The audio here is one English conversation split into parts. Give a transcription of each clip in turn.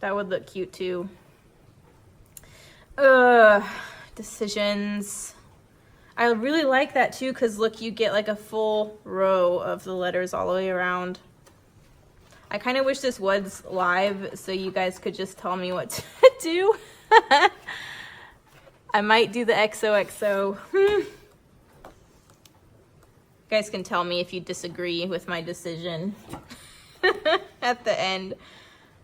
That would look cute too. Decisions. I really like that too, because look, you get like a full row of the letters all the way around. I kind of wish this was live so you guys could just tell me what to do. I might do the XOXO. You guys can tell me if you disagree with my decision at the end.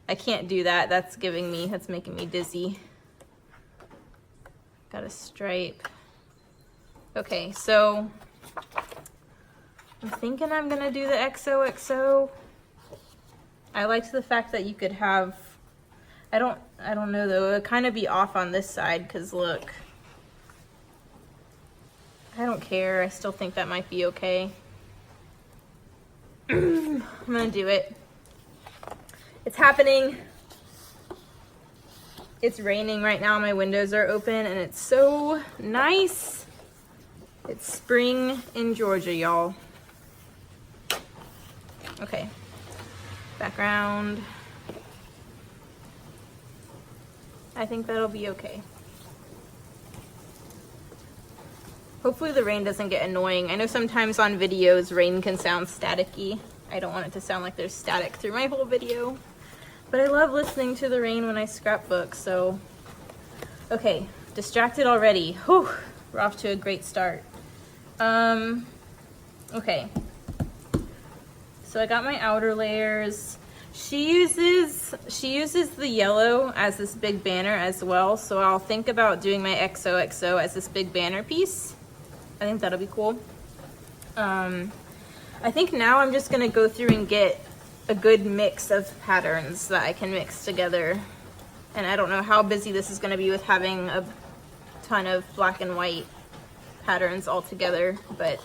I can't do that. That's making me dizzy. Got a stripe. Okay, so I'm thinking I'm gonna do the XOXO. I liked the fact that you could have, I don't know though, it would kind of be off on this side because look, I don't care. I still think that might be okay. I'm gonna do it. It's happening. It's raining right now. My windows are open and it's so nice. It's spring in Georgia, y'all. Okay. Background. I think that'll be okay. Hopefully the rain doesn't get annoying. I know sometimes on videos rain can sound staticky. I don't want it to sound like there's static through my whole video. But I love listening to the rain when I scrapbook, so. Okay, distracted already. Whew, we're off to a great start. Okay. So I got my outer layers. She uses the yellow as this big banner as well, so I'll think about doing my XOXO as this big banner piece. I think that'll be cool. I think now I'm just gonna go through and get a good mix of patterns that I can mix together. And I don't know how busy this is gonna be with having a ton of black and white patterns all together, but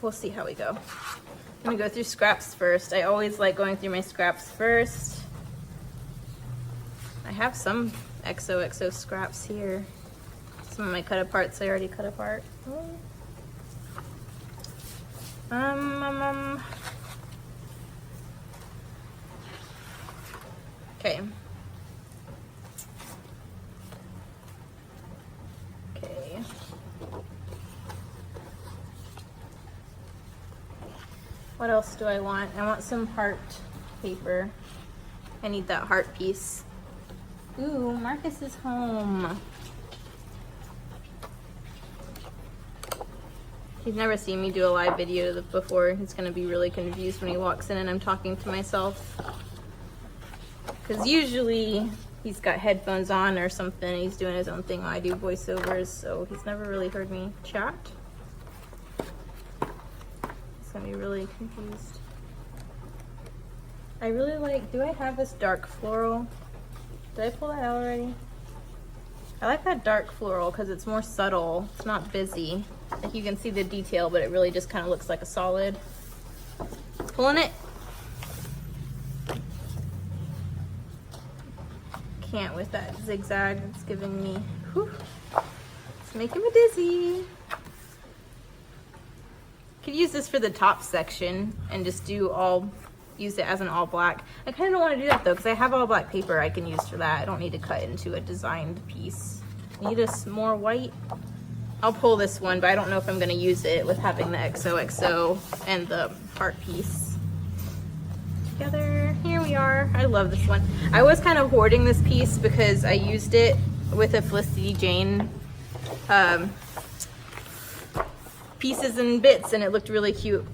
we'll see how we go. I'm gonna go through scraps first. I always like going through my scraps first. I have some XOXO scraps here. Some of my cut aparts I already cut apart. Okay. Okay. What else do I want? I want some heart paper. I need that heart piece. Ooh, Marcus is home. He's never seen me do a live video before. He's gonna be really confused when he walks in and I'm talking to myself. Because usually he's got headphones on or something. He's doing his own thing while I do voiceovers, so he's never really heard me chat. He's gonna be really confused. I really like, do I have this dark floral? Did I pull that out already? I like that dark floral because it's more subtle. It's not busy. Like you can see the detail, but it really just kind of looks like a solid. Pulling it. Can't with that zigzag. It's giving me, whew, it's making me dizzy. Could use this for the top section and just use it as an all black. I kind of don't want to do that though because I have all black paper I can use for that. I don't need to cut into a designed piece. Need a more white. I'll pull this one, but I don't know if I'm going to use it with having the XOXO and the heart piece together. Here we are. I love this one. I was kind of hoarding this piece because I used it with a Felicity Jane pieces and bits and it looked really cute.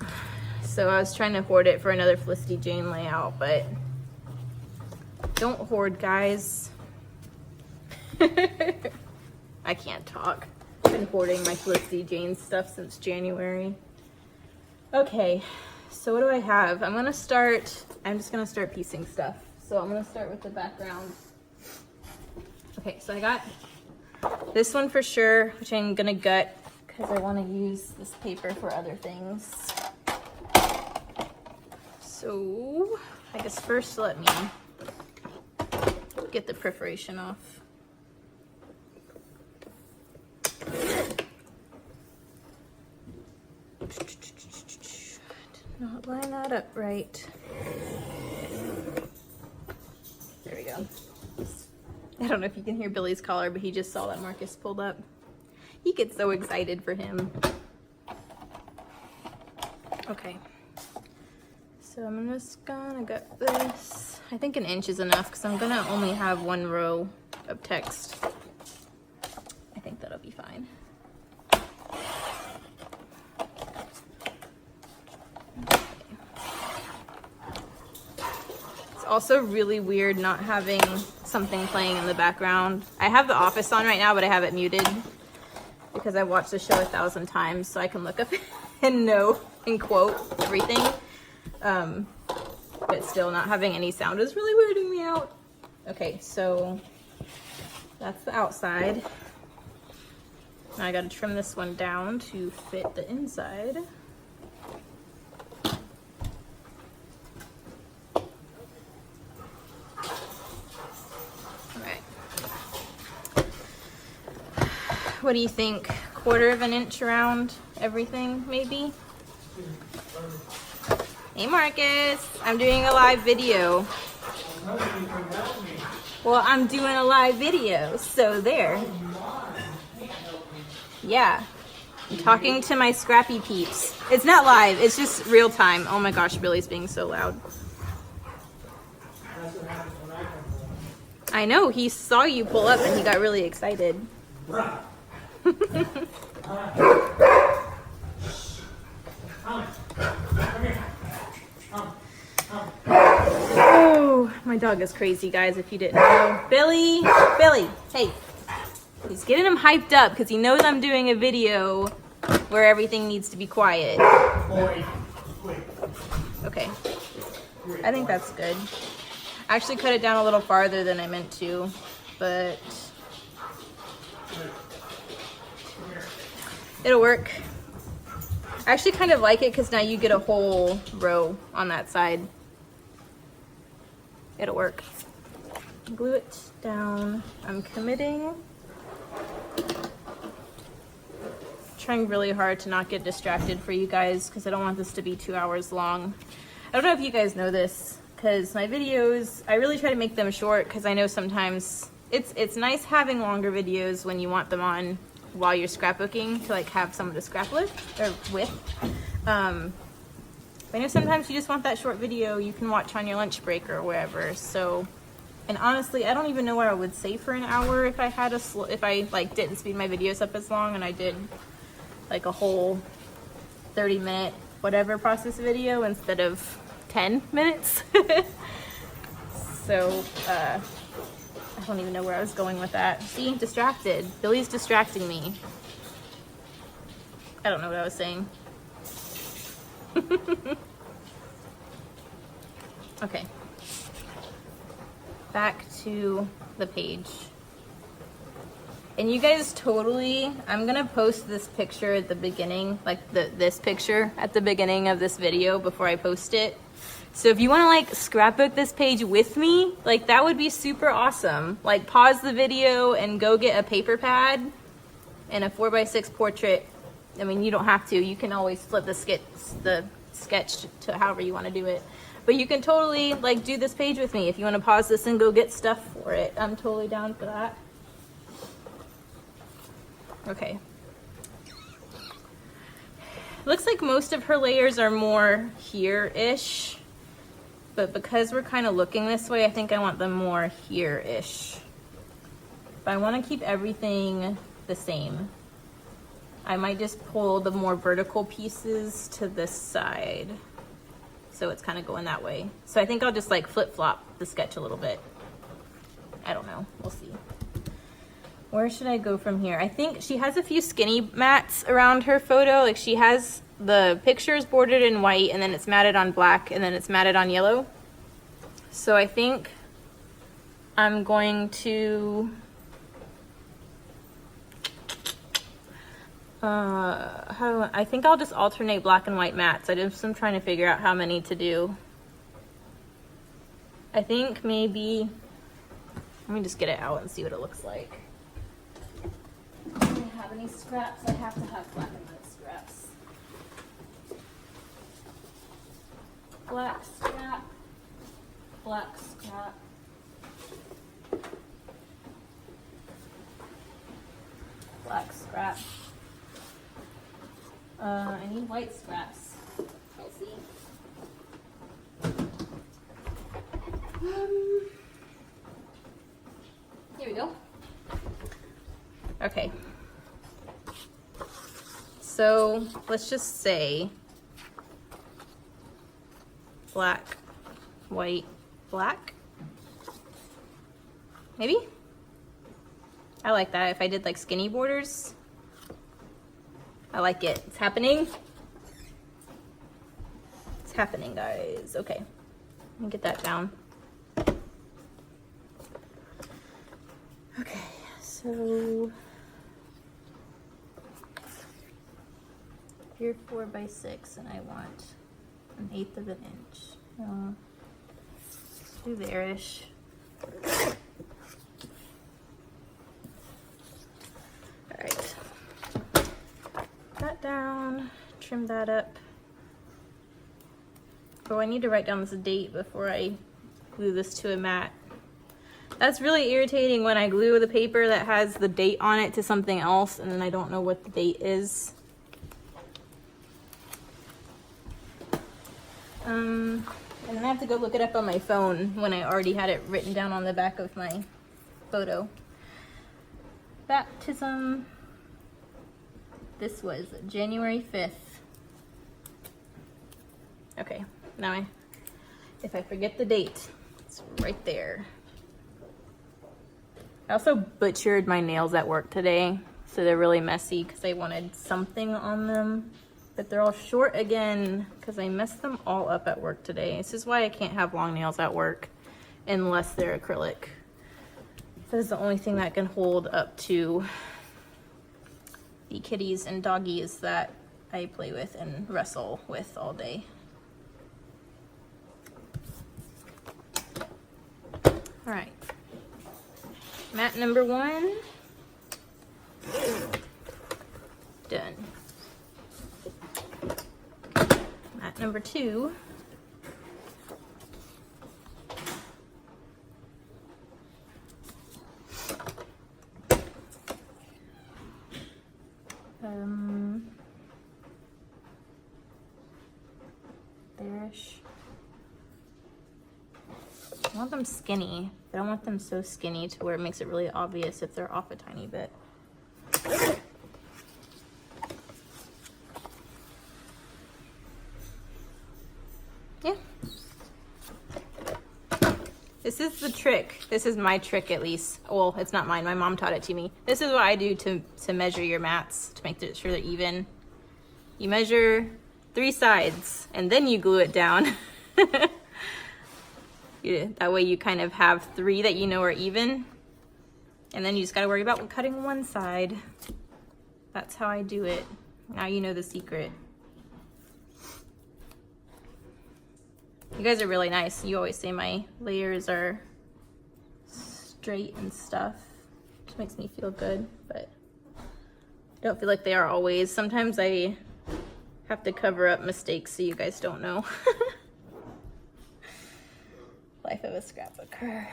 So I was trying to hoard it for another Felicity Jane layout, but don't hoard, guys. I can't talk. I've been hoarding my Felicity Jane stuff since January. Okay, so what do I have? I'm just gonna start piecing stuff. So I'm gonna start with the background. Okay, so I got this one for sure, which I'm gonna gut because I wanna use this paper for other things. So I guess first let me get the perforation off. Did not line that up right. I don't know if you can hear Billy's collar, but he just saw that Marcus pulled up. He gets so excited for him. Okay. So I'm just gonna get this. I think an inch is enough because I'm gonna only have one row of text. I think that'll be fine. Okay. It's also really weird not having something playing in the background. I have The Office on right now, but I have it muted because I've watched the show 1,000 times, so I can look up and know and quote everything. But still, not having any sound is really weirding me out. Okay, so that's the outside. Now I gotta trim this one down to fit the inside. Alright. What do you think? 1/4 of an inch around everything, maybe? Hey Marcus, I'm doing a live video. Well, I'm doing a live video, so there. Yeah, I'm talking to my Scrappy peeps. It's not live, it's just real time. Oh my gosh, Billy's being so loud. I know, he saw you pull up and he got really excited. Oh, my dog is crazy, guys, if you didn't know. Billy, hey. He's getting him hyped up because he knows I'm doing a video where everything needs to be quiet. Okay, I think that's good. I actually cut it down a little farther than I meant to, but it'll work. I actually kind of like it because now you get a whole row on that side. It'll work. Glue it down. I'm committing. Trying really hard to not get distracted for you guys because I don't want this to be 2 hours long. I don't know if you guys know this because my videos, I really try to make them short because I know sometimes it's nice having longer videos when you want them on while you're scrapbooking to like have someone to scraplift or with. I know sometimes you just want that short video you can watch on your lunch break or wherever. So, and honestly, I don't even know what I would say for an hour if I had if I like didn't speed my videos up as long and I did like a whole 30-minute whatever process video instead of 10 minutes. So, I don't even know where I was going with that. See, distracted. Billy's distracting me. I don't know what I was saying. Okay. Back to the page. And you guys totally, I'm gonna post this picture at the beginning, like this picture at the beginning of this video before I post it. So if you want to like scrapbook this page with me, like that would be super awesome. Like pause the video and go get a paper pad and a 4x6 portrait. I mean, you don't have to. You can always flip the sketch to however you want to do it. But you can totally like do this page with me if you want to pause this and go get stuff for it. I'm totally down for that. Okay. Looks like most of her layers are more here-ish. But because we're kind of looking this way, I think I want them more here-ish. But I want to keep everything the same. I might just pull the more vertical pieces to this side. So it's kind of going that way. So I think I'll just like flip-flop the sketch a little bit. I don't know. We'll see. Where should I go from here? I think she has a few skinny mats around her photo. Like she has the pictures bordered in white and then it's matted on black and then it's matted on yellow. So I think I'm going to I think I'll just alternate black and white mats. I'm trying to figure out how many to do. I think maybe, let me just get it out and see what it looks like. I don't have any scraps. I have to have black and white scraps. Black scrap, black scrap, black scrap. I need white scraps. Let's see. Here we go. Okay. So let's just say black, white, black. Maybe? I like that. If I did like skinny borders, I like it. It's happening. It's happening, guys. Okay. Let me get that down. Okay, so you're 4 by 6 and I want 1/8 of an inch. Do there-ish. Alright. That down, trim that up. Oh, I need to write down this date before I glue this to a mat. That's really irritating when I glue the paper that has the date on it to something else and then I don't know what the date is. And then I have to go look it up on my phone when I already had it written down on the back of my photo. Baptism. This was January 5th. Okay, now if I forget the date, it's right there. I also butchered my nails at work today, so they're really messy because I wanted something on them, but they're all short again because I messed them all up at work today. This is why I can't have long nails at work unless they're acrylic. That is the only thing that can hold up to the kitties and doggies that I play with and wrestle with all day. All right. Mat number 1, done. Mat number 2, there-ish. I want them skinny, but I don't want them so skinny to where it makes it really obvious if they're off a tiny bit. Yeah. This is the trick. This is my trick at least. Well, it's not mine. My mom taught it to me. This is what I do to measure your mats, to make sure they're even. You measure 3 sides and then you glue it down. Yeah, that way you kind of have 3 that you know are even. And then you just gotta worry about cutting one side. That's how I do it. Now you know the secret. You guys are really nice. You always say my layers are straight and stuff, which makes me feel good, but I don't feel like they are always. Sometimes I have to cover up mistakes so you guys don't know. Life of a scrapbooker.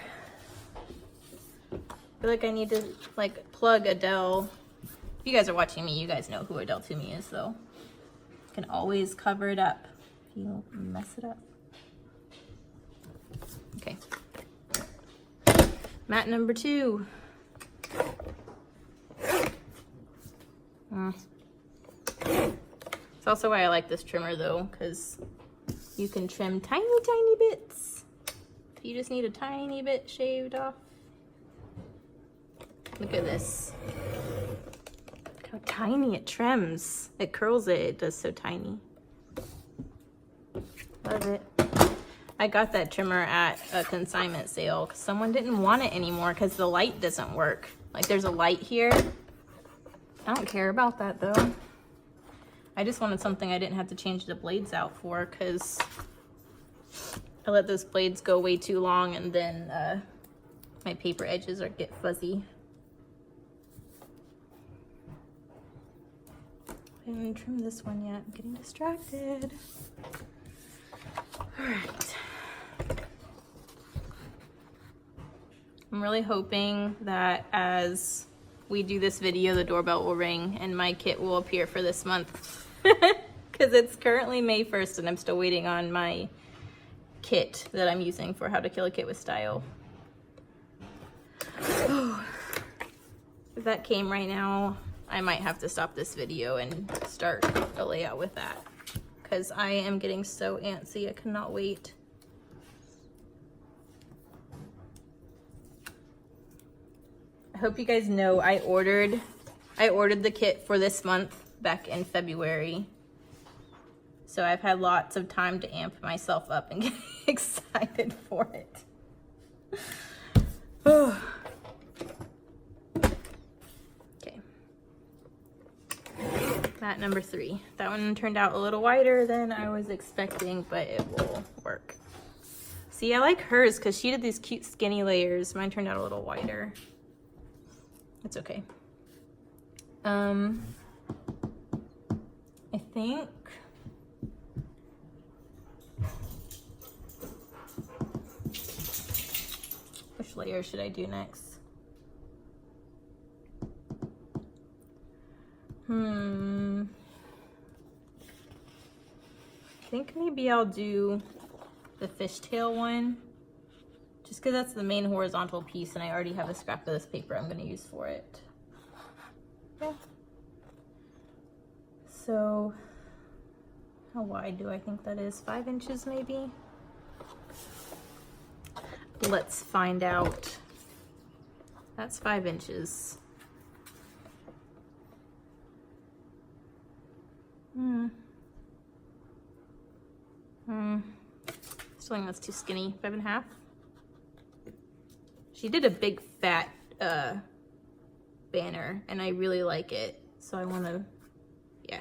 I feel like I need to like plug Adele. If you guys are watching me, you guys know who Adele Toomey is, though. You can always cover it up if you mess it up. Okay. Mat number 2. It's also why I like this trimmer though, because you can trim tiny, tiny bits. You just need a tiny bit shaved off. Look at this. Look how tiny it trims. It curls it. It does so tiny. Love it. I got that trimmer at a consignment sale because someone didn't want it anymore because the light doesn't work. Like there's a light here. I don't care about that though. I just wanted something I didn't have to change the blades out for because I let those blades go way too long and then my paper edges get fuzzy. I didn't trim this one yet. I'm getting distracted. All right. I'm really hoping that as we do this video, the doorbell will ring and my kit will appear for this month. Because it's currently May 1st and I'm still waiting on my kit that I'm using for How to Kill a Kit with Style. If that came right now, I might have to stop this video and start a layout with that. Because I am getting so antsy, I cannot wait. I hope you guys know I ordered the kit for this month back in February. So I've had lots of time to amp myself up and get excited for it. Okay. Mat number 3. That one turned out a little wider than I was expecting, but it will work. See, I like hers because she did these cute skinny layers. Mine turned out a little wider. It's okay. I think which layer should I do next? I think maybe I'll do the fishtail one. Just because that's the main horizontal piece and I already have a scrap of this paper I'm going to use for it. Yeah. So, how wide do I think that is? 5 inches maybe? Let's find out. That's 5 inches. Still think that's too skinny. 5.5? She did a big fat banner and I really like it. So I want to, yeah.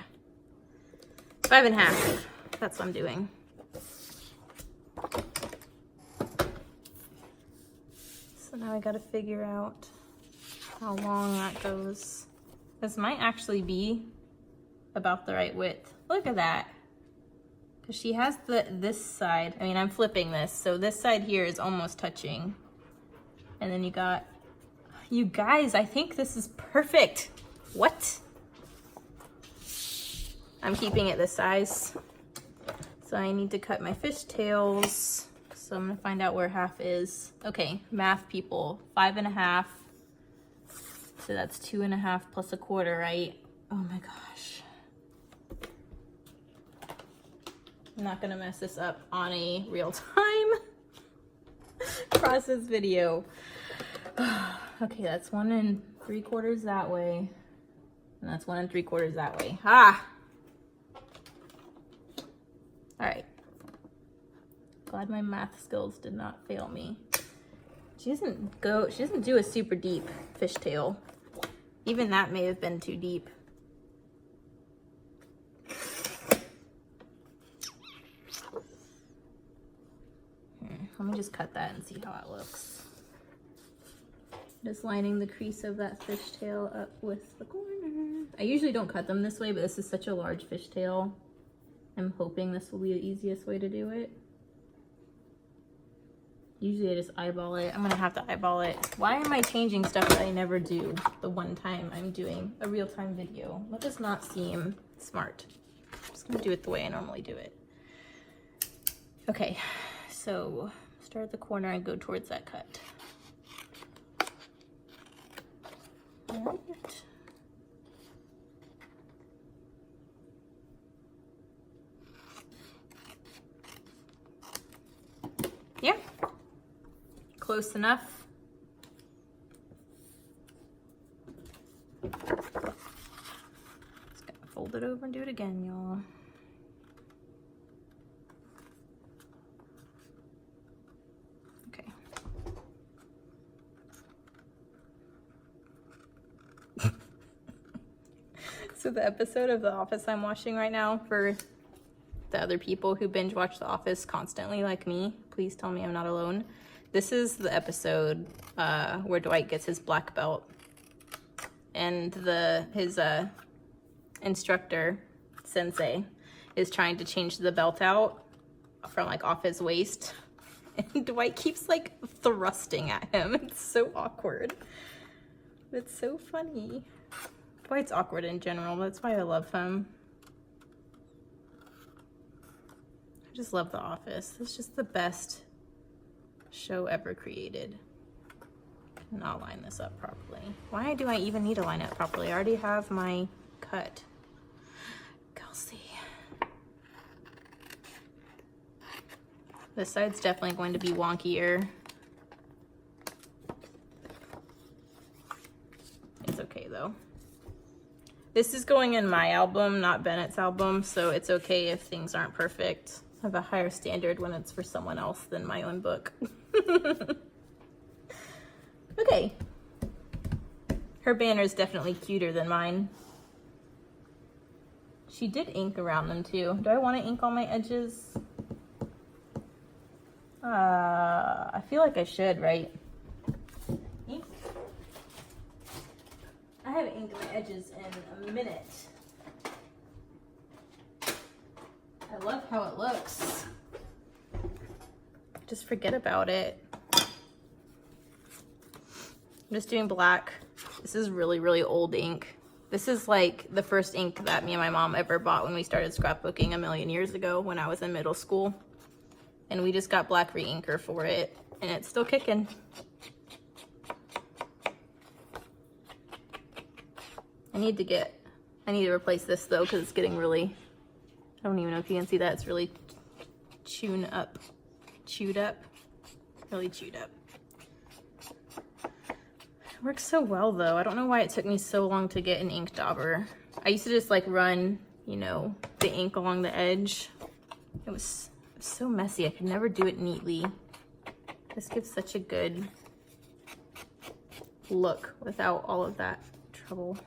5.5. That's what I'm doing. So now I got to figure out how long that goes. This might actually be about the right width. Look at that. Because she has this side. I mean, I'm flipping this. So this side here is almost touching. And then you got, you guys, I think this is perfect. What? I'm keeping it this size. So I need to cut my fishtails. So I'm gonna find out where half is. Okay, math people, 5.5. So that's 2.5 plus 1/4, right? Oh my gosh. I'm not gonna mess this up on a real time process video. Okay, that's 1 3/4 that way. And that's 1 3/4 that way. Ah! All right. Glad my math skills did not fail me. She doesn't do a super deep fishtail. Even that may have been too deep. Let me just cut that and see how it looks. Just lining the crease of that fishtail up with the corner. I usually don't cut them this way, but this is such a large fishtail. I'm hoping this will be the easiest way to do it. Usually I just eyeball it. I'm gonna have to eyeball it. Why am I changing stuff that I never do the one time I'm doing a real-time video? That does not seem smart. I'm just gonna do it the way I normally do it. Okay, so start at the corner and go towards that cut. All right. Yeah, close enough. Just gonna fold it over and do it again, y'all. Okay. So the episode of The Office I'm watching right now, for the other people who binge watch The Office constantly like me, please tell me I'm not alone. This is the episode where Dwight gets his black belt and his instructor, sensei, is trying to change the belt out from like off his waist. And Dwight keeps like thrusting at him. It's so awkward. It's so funny. Dwight's awkward in general. That's why I love him. I just love The Office. It's just the best show ever created. And I'll line this up properly. Why do I even need to line it properly? I already have my cut. Kelsey. This side's definitely going to be wonkier. It's okay though. This is going in my album, not Bennett's album, so it's okay if things aren't perfect. I have a higher standard when it's for someone else than my own book. Okay. Her banner is definitely cuter than mine. She did ink around them too. Do I want to ink on my edges? I feel like I should, right? Ink. I haven't inked my edges in a minute. I love how it looks. Just forget about it. I'm just doing black. This is really, really old ink. This is like the first ink that me and my mom ever bought when we started scrapbooking a million years ago when I was in middle school. And we just got black re-inker for it, and it's still kicking. I need to replace this though, because it's getting really, I don't even know if you can see that, it's really chewed up, really chewed up. It works so well though. I don't know why it took me so long to get an ink dauber. I used to just like run, you know, the ink along the edge. It was so messy. I could never do it neatly. This gives such a good look without all of that trouble.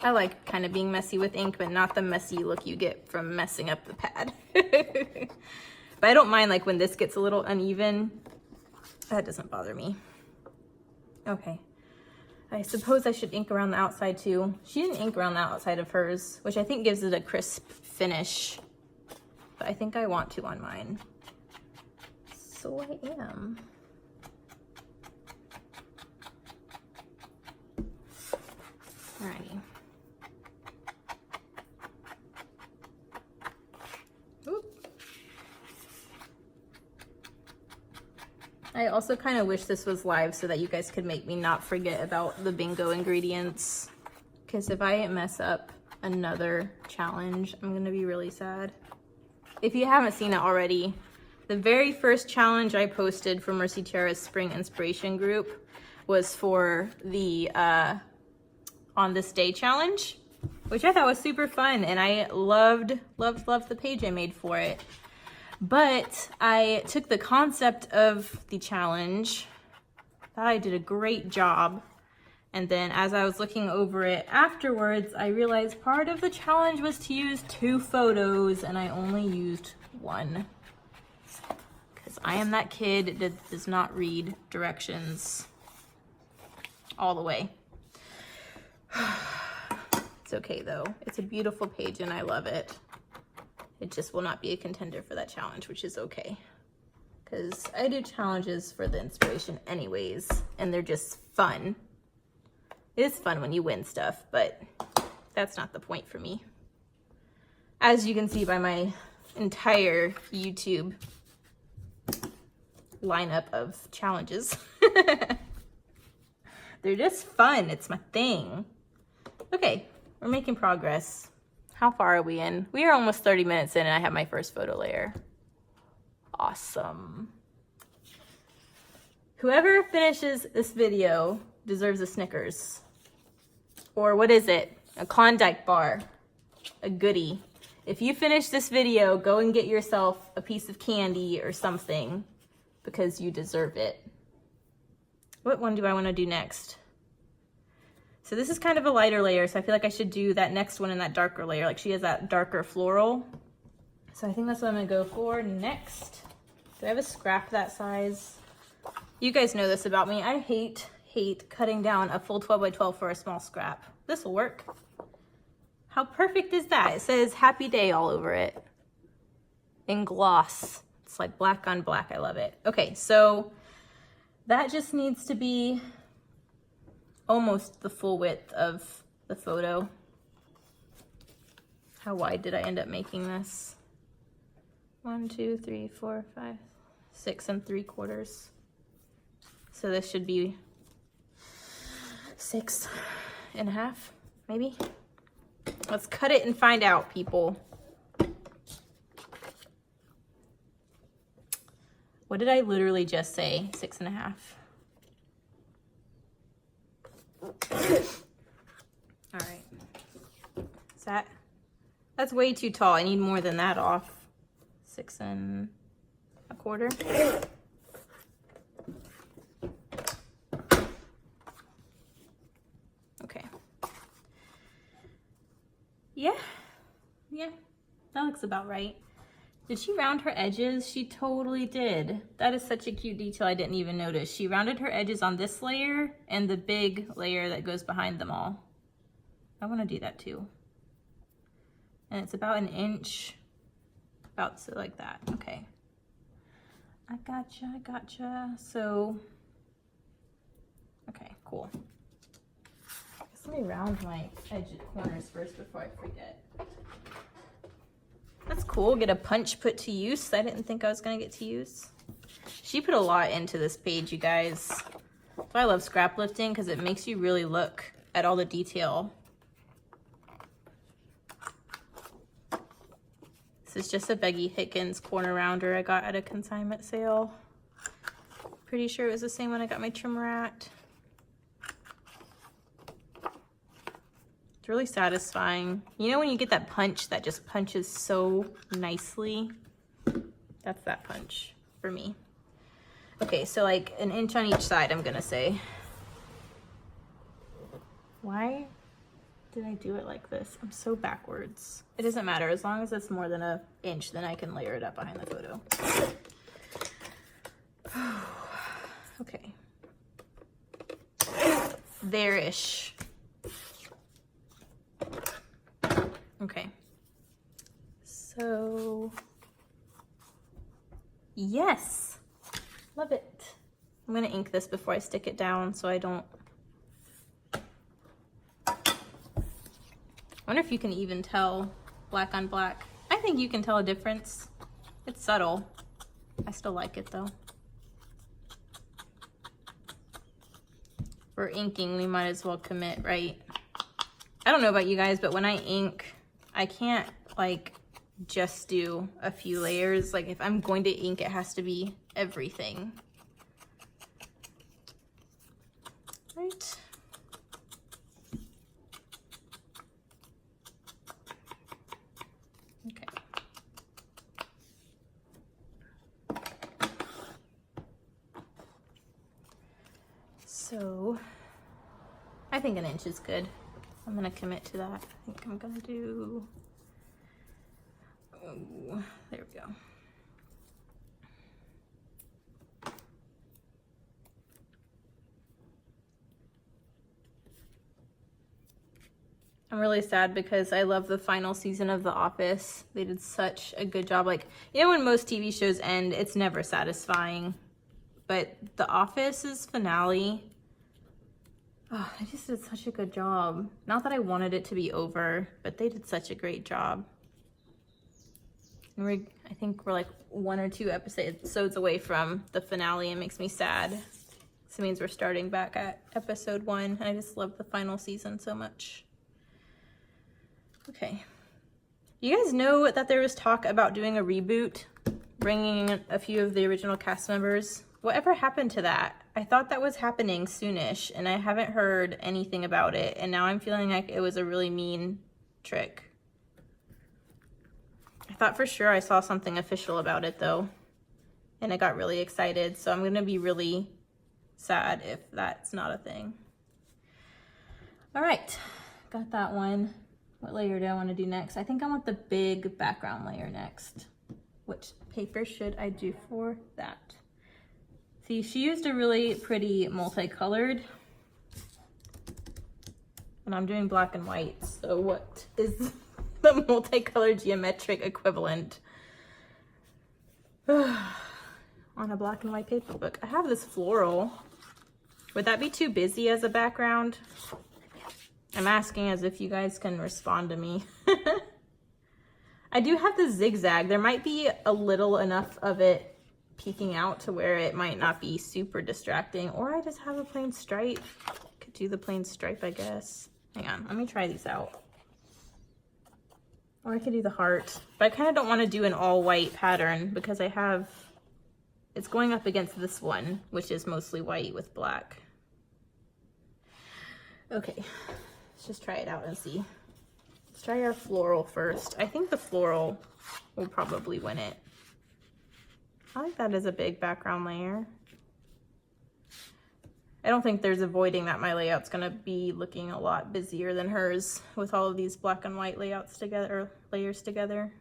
I like kind of being messy with ink, but not the messy look you get from messing up the pad. But I don't mind like when this gets a little uneven. That doesn't bother me. Okay. I suppose I should ink around the outside too. She didn't ink around the outside of hers, which I think gives it a crisp finish. But I think I want to on mine. So I am. Alrighty. I also kind of wish this was live so that you guys could make me not forget about the bingo ingredients. Because if I mess up another challenge, I'm gonna be really sad. If you haven't seen it already, the very first challenge I posted for Mercy Tiara's Spring Inspiration group was for the On This Day challenge, which I thought was super fun, and I loved the page I made for it. But I took the concept of the challenge, thought I did a great job, and then as I was looking over it afterwards, I realized part of the challenge was to use 2 photos, and I only used 1. Because I am that kid that does not read directions all the way. It's okay though. It's a beautiful page and I love it. It just will not be a contender for that challenge, which is okay. Because I do challenges for the inspiration anyways, and they're just fun. It is fun when you win stuff, but that's not the point for me. As you can see by my entire YouTube lineup of challenges. They're just fun. It's my thing. Okay, we're making progress. How far are we in? We are almost 30 minutes in and I have my first photo layer. Awesome. Whoever finishes this video deserves a Snickers. Or what is it? A Klondike bar. A goodie. If you finish this video, go and get yourself a piece of candy or something because you deserve it. What one do I want to do next? So this is kind of a lighter layer, so I feel like I should do that next one in that darker layer. Like she has that darker floral. So I think that's what I'm gonna go for next. Do I have a scrap that size? You guys know this about me. I hate cutting down a full 12 by 12 for a small scrap. This will work. How perfect is that? It says Happy Day all over it. In gloss. It's like black on black, I love it. Okay, so That just needs to be almost the full width of the photo. How wide did I end up making this? 1, 2, 3, 4, 5, 6 3/4. So this should be 6.5, maybe. Let's cut it and find out, people. What did I literally just say? 6.5. All right. That's way too tall. I need more than that off. 6 1/4. Okay. Yeah, that looks about right. Did she round her edges? She totally did. That is such a cute detail I didn't even notice. She rounded her edges on this layer and the big layer that goes behind them all. I want to do that too. And it's about 1 inch, about so like that. Okay. I gotcha. So, okay, cool. Let me round my edge corners first before I forget. That's cool. Get a punch put to use. I didn't think I was gonna get to use. She put a lot into this page, you guys. That's why I love scraplifting, because it makes you really look at all the detail. This is just a Becky Hickens corner rounder I got at a consignment sale. Pretty sure it was the same one I got my trimmer at. It's really satisfying. You know when you get that punch that just punches so nicely? That's that punch for me. Okay, so like 1 inch on each side, I'm gonna say. Why did I do it like this? I'm so backwards. It doesn't matter. As long as it's more than 1 inch, then I can layer it up behind the photo. Okay. There-ish. Okay. So, yes. Love it. I'm gonna ink this before I stick it down so I don't. I wonder if you can even tell black on black. I think you can tell a difference. It's subtle. I still like it though. For inking, we might as well commit, right? I don't know about you guys, but when I ink, I can't like just do a few layers. Like if I'm going to ink, it has to be everything. Right? Okay. So I think 1 inch is good. I'm gonna commit to that. I think I'm gonna do, oh, there we go. I'm really sad because I love the final season of The Office. They did such a good job. Like, you know when most TV shows end, it's never satisfying. But The Office's finale, oh, they just did such a good job. Not that I wanted it to be over, but they did such a great job. And I think we're like 1 or 2 episodes away from the finale. It makes me sad. So it means we're starting back at episode 1. And I just love the final season so much. Okay. You guys know that there was talk about doing a reboot, bringing a few of the original cast members. Whatever happened to that? I thought that was happening soonish, and I haven't heard anything about it, and now I'm feeling like it was a really mean trick. I thought for sure I saw something official about it, though, and I got really excited, so I'm going to be really sad if that's not a thing. All right, got that one. What layer do I want to do next? I think I want the big background layer next. What paper should I do for that? See, she used a really pretty multicolored, and I'm doing black and white, so what is the multicolored geometric equivalent? What on a black and white paper book. I have this floral. Would that be too busy as a background? I'm asking as if you guys can respond to me. I do have the zigzag. There might be a little enough of it peeking out to where it might not be super distracting, or I just have a plain stripe. Could do the plain stripe, I guess. Hang on, let me try these out. Or I could do the heart, but I kind of don't want to do an all white pattern because I have, it's going up against this one, which is mostly white with black. Okay, let's just try it out and see. Let's try our floral first. I think the floral will probably win it. I like that as a big background layer. I don't think there's avoiding that my layout's gonna be looking a lot busier than hers with all of these black and white layouts together, or layers together.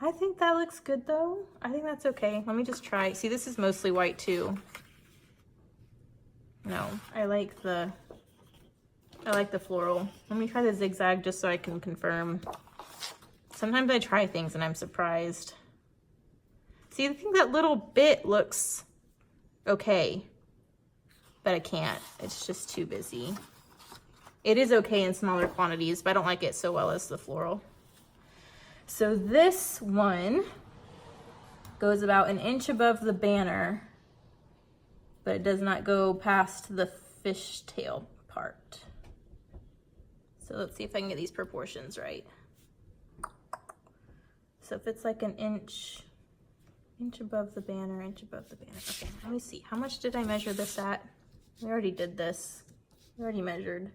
I think that looks good though. I think that's okay. Let me just try. See, this is mostly white too. No, I like the floral. Let me try the zigzag just so I can confirm. Sometimes I try things and I'm surprised. See, I think that little bit looks okay, but I can't. It's just too busy. It is okay in smaller quantities, but I don't like it so well as the floral. So this one goes about 1 inch above the banner, but it does not go past the fishtail part. So let's see if I can get these proportions right. So if it's like 1 inch, inch above the banner, inch above the banner. Okay, let me see. How much did I measure this at? We already did this. We already measured.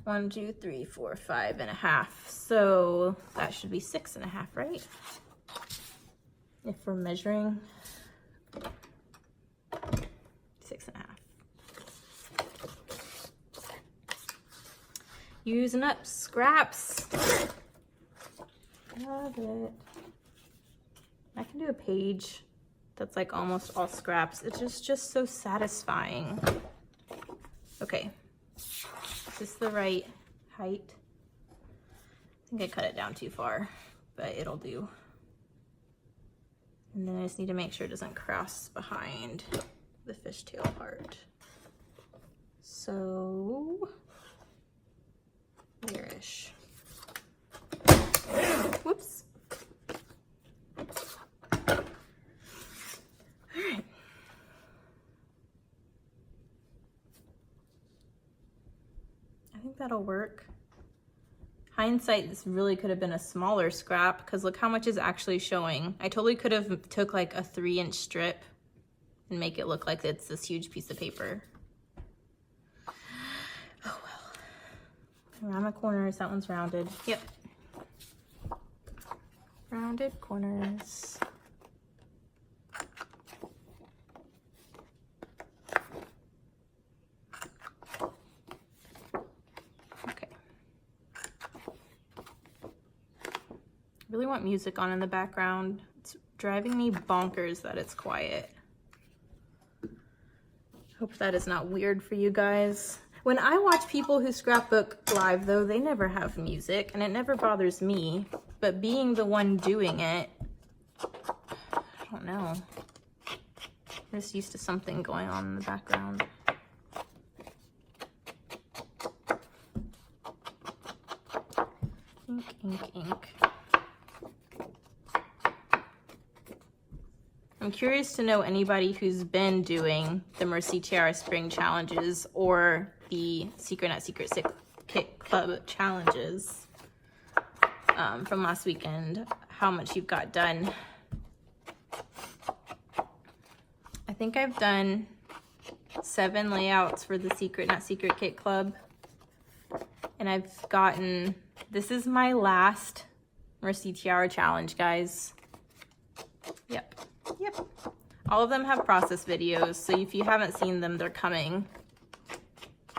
1, 2, 3, 4, 5.5. So that should be 6.5, right? If we're measuring 6.5. Using up scraps. Love it. I can do a page that's like almost all scraps. It's just so satisfying. Okay, is this the right height? I think I cut it down too far, but it'll do. And then I just need to make sure it doesn't cross behind the fishtail part. So, there-ish. Whoops. Alright. I think that'll work. Hindsight, this really could have been a smaller scrap because look how much is actually showing. I totally could have took like a 3-inch strip and make it look like it's this huge piece of paper. Oh well. Around the corners, that one's rounded. Yep. Rounded corners. Okay. I really want music on in the background. It's driving me bonkers that it's quiet. Hope that is not weird for you guys. When I watch people who scrapbook live though, they never have music and it never bothers me. But being the one doing it, I don't know. I'm just used to something going on in the background. Ink, ink, ink. I'm curious to know anybody who's been doing the Mercy Tiara Spring challenges or the Secret Not Secret Kit Club challenges from last weekend, how much you've got done. I think I've done 7 layouts for the Secret Not Secret Kit Club. And I've gotten, this is my last Mercy Tiara challenge, guys. Yep. Yep. All of them have process videos, so if you haven't seen them, they're coming.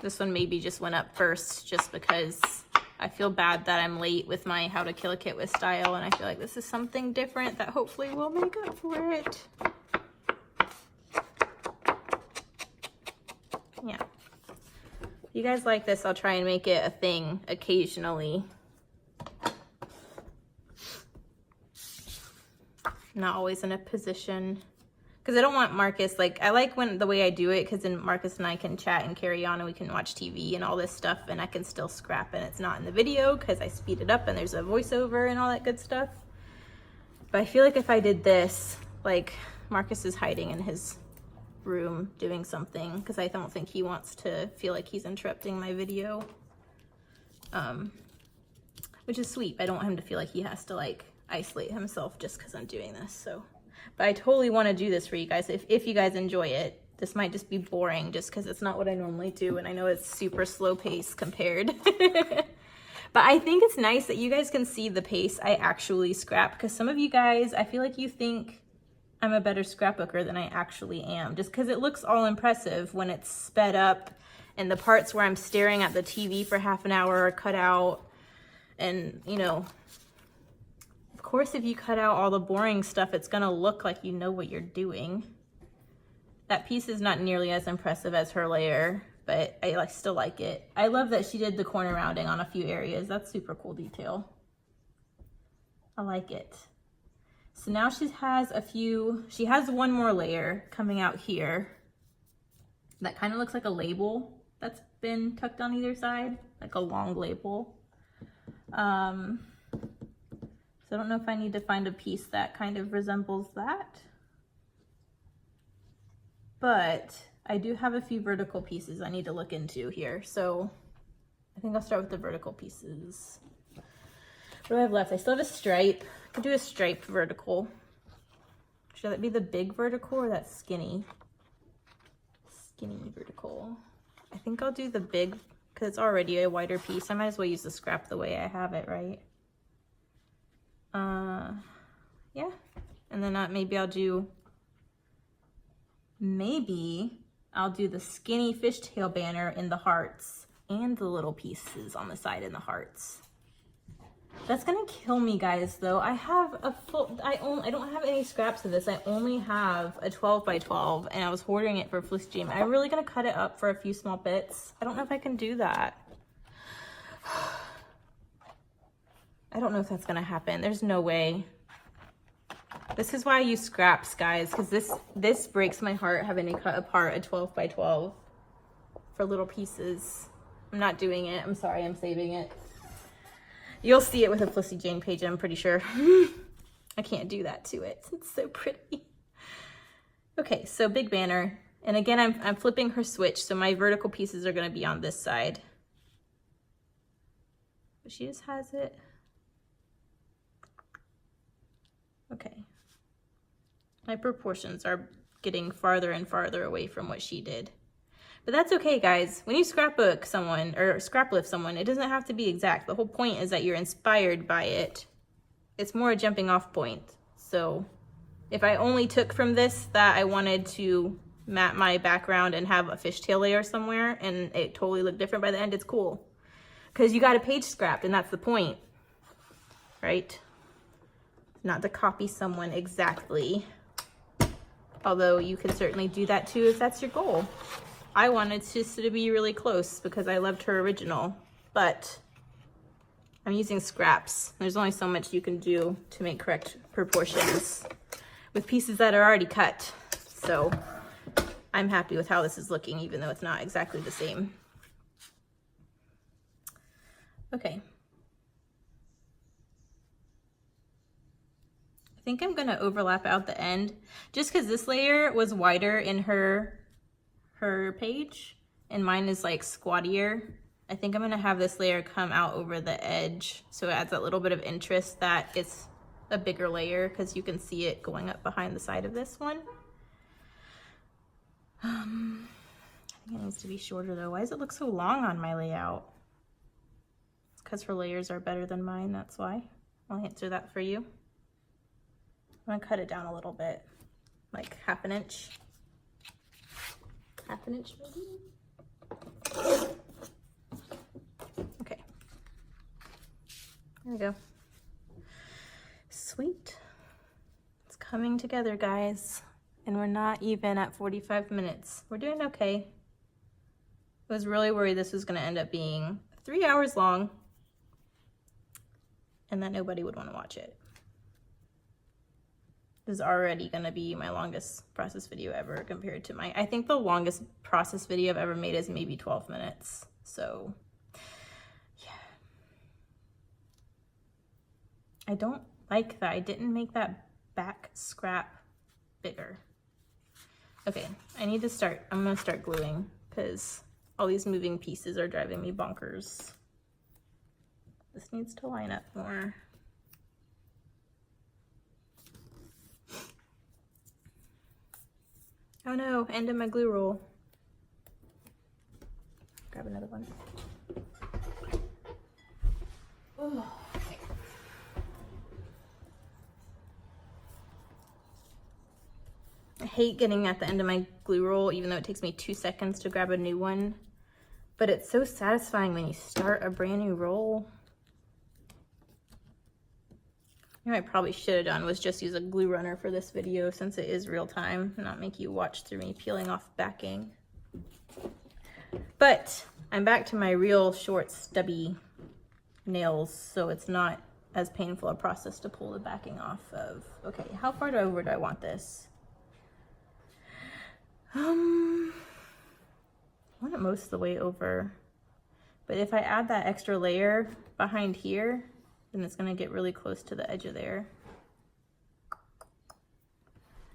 This one maybe just went up first just because I feel bad that I'm late with my How to Kill a Kit with style, and I feel like this is something different that hopefully will make up for it. Yeah. If you guys like this, I'll try and make it a thing occasionally. not always in a position, because I don't want Marcus, like, I like when the way I do it, because then Marcus and I can chat and carry on and we can watch TV and all this stuff, and I can still scrap and it's not in the video because I speed it up and there's a voiceover and all that good stuff. But I feel like if I did this, like, Marcus is hiding in his room doing something because I don't think he wants to feel like he's interrupting my video, which is sweet. I don't want him to feel like he has to like isolate himself just because I'm doing this. So, but I totally want to do this for you guys if you guys enjoy it. This might just be boring just because it's not what I normally do, and I know it's super slow paced compared. But I think it's nice that you guys can see the pace I actually scrap, because some of you guys, I feel like you think I'm a better scrapbooker than I actually am, just because it looks all impressive when it's sped up and the parts where I'm staring at the TV for half an hour are cut out. And, you know, of course, if you cut out all the boring stuff, it's gonna look like you know what you're doing. That piece is not nearly as impressive as her layer, but I still like it. I love that she did the corner rounding on a few areas. That's super cool detail. I like it. So now she has one more layer coming out here that kind of looks like a label that's been tucked on either side, like a long label. So I don't know if I need to find a piece that kind of resembles that, but I do have a few vertical pieces I need to look into here. So I think I'll start with the vertical pieces. What do I have left? I still have a stripe. I could do a striped vertical. Should that be the big vertical or that skinny? Skinny vertical. I think I'll do the big because it's already a wider piece. I might as well use the scrap the way I have it, right? Yeah. And then maybe I'll do the skinny fishtail banner in the hearts and the little pieces on the side in the hearts. That's gonna kill me, guys, though. I have I don't have any scraps of this. I only have a 12 by 12 and I was hoarding it for Fliss Jam. I'm really gonna cut it up for a few small bits. I don't know if I can do that. I don't know if that's gonna happen. There's no way. This is why I use scraps, guys, because this breaks my heart having to cut apart a 12 by 12 for little pieces. I'm not doing it. I'm sorry, I'm saving it. You'll see it with a Flissy Jane page, I'm pretty sure. I can't do that to it. It's so pretty. Okay, so big banner. And again, I'm flipping her switch, so my vertical pieces are gonna be on this side. But she just has it. Okay. My proportions are getting farther and farther away from what she did. But that's okay, guys. When you scrapbook someone or scraplift someone, it doesn't have to be exact. The whole point is that you're inspired by it. It's more a jumping off point. So if I only took from this that I wanted to mat my background and have a fishtail layer somewhere and it totally looked different by the end, it's cool. Because you got a page scrapped and that's the point, right? Not to copy someone exactly. Although you can certainly do that too if that's your goal. I wanted to be really close because I loved her original, but I'm using scraps. There's only so much you can do to make correct proportions with pieces that are already cut. So I'm happy with how this is looking, even though it's not exactly the same. Okay. I think I'm gonna overlap out the end just because this layer was wider in her page and mine is like squattier. I think I'm gonna have this layer come out over the edge so it adds that little bit of interest that it's a bigger layer because you can see it going up behind the side of this one. I think it needs to be shorter though. Why does it look so long on my layout? It's because her layers are better than mine, that's why. I'll answer that for you. I'm gonna cut it down a little bit, like half an inch. Half an inch maybe? Okay. There we go. Sweet. It's coming together, guys. And we're not even at 45 minutes. We're doing okay. I was really worried this was gonna end up being 3 hours long and that nobody would wanna watch it. This is already gonna be my longest process video ever compared to I think the longest process video I've ever made is maybe 12 minutes. So yeah. I don't like that I didn't make that back scrap bigger. Okay, I'm gonna start gluing because all these moving pieces are driving me bonkers. This needs to line up more. Oh no, end of my glue roll. Grab another one. Oh. I hate getting at the end of my glue roll, even though it takes me 2 seconds to grab a new one. But it's so satisfying when you start a brand new roll. You know what I probably should have done was just use a glue runner for this video since it is real time and not make you watch through me peeling off backing. But I'm back to my real short stubby nails, so it's not as painful a process to pull the backing off of. Okay, how far over do I want this? I want it most of the way over, but if I add that extra layer behind here, then it's gonna get really close to the edge of there.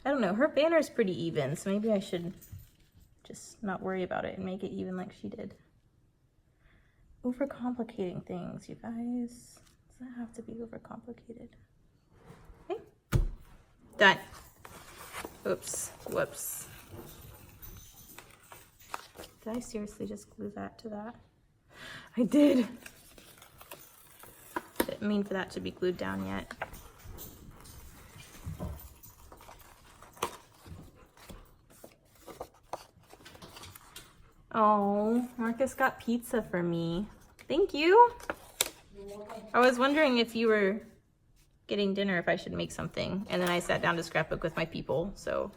I don't know, her banner's pretty even, so maybe I should just not worry about it and make it even like she did. Overcomplicating things, you guys. Does that have to be overcomplicated? Okay, done. Oops, whoops. Did I seriously just glue that to that? I did. Didn't mean for that to be glued down yet. Oh, Marcus got pizza for me. Thank you. I was wondering if you were getting dinner, if I should make something. And then I sat down to scrapbook with my people, so.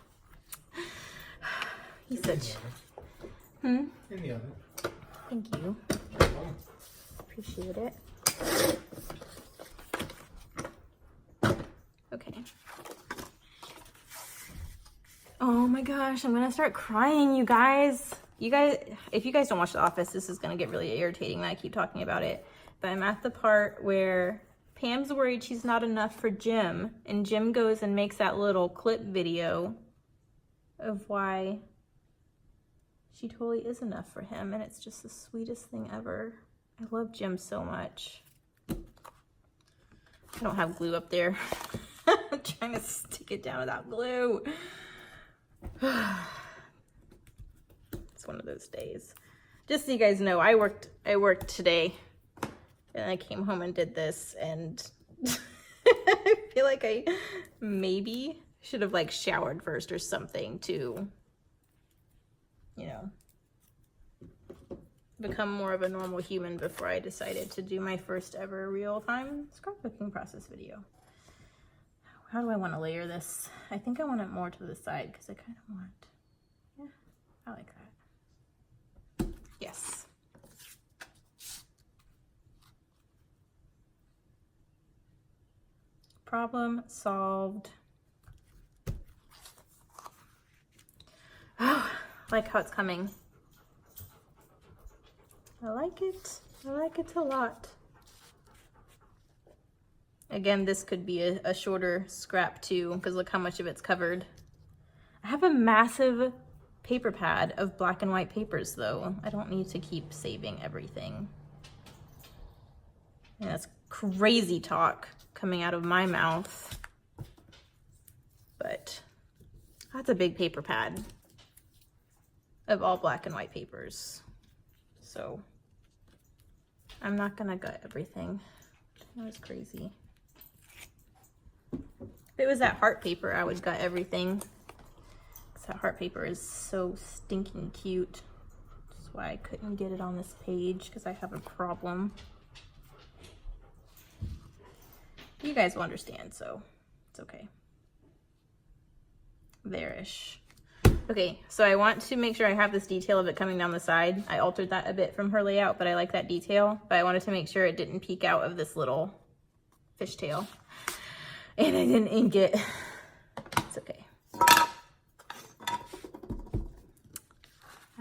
He's such. In the oven. Thank you. Appreciate it. Okay. Oh my gosh, I'm gonna start crying, you guys. If you guys don't watch The Office, this is gonna get really irritating that I keep talking about it. But I'm at the part where Pam's worried she's not enough for Jim, and Jim goes and makes that little clip video of why she totally is enough for him, and it's just the sweetest thing ever. I love Jim so much. I don't have glue up there. I'm trying to stick it down without glue. It's one of those days. Just so you guys know, I worked today, and I came home and did this, and I feel like I maybe should have like showered first or something to, you know, become more of a normal human before I decided to do my first ever real-time scrapbooking process video. How do I want to layer this? I think I want it more to the side because I kind of want, yeah, I like that. Yes. Problem solved. Oh, I like how it's coming. I like it. I like it a lot. Again, this could be a shorter scrap too, because look how much of it's covered. I have a massive paper pad of black and white papers though. I don't need to keep saving everything. And that's crazy talk coming out of my mouth. But that's a big paper pad of all black and white papers. So I'm not gonna gut everything. That was crazy. If it was that heart paper, I would gut everything. Because that heart paper is so stinking cute. That's why I couldn't get it on this page, because I have a problem. You guys will understand, so it's okay. There-ish. Okay, so I want to make sure I have this detail of it coming down the side. I altered that a bit from her layout, but I like that detail. But I wanted to make sure it didn't peek out of this little fishtail. And I didn't ink it.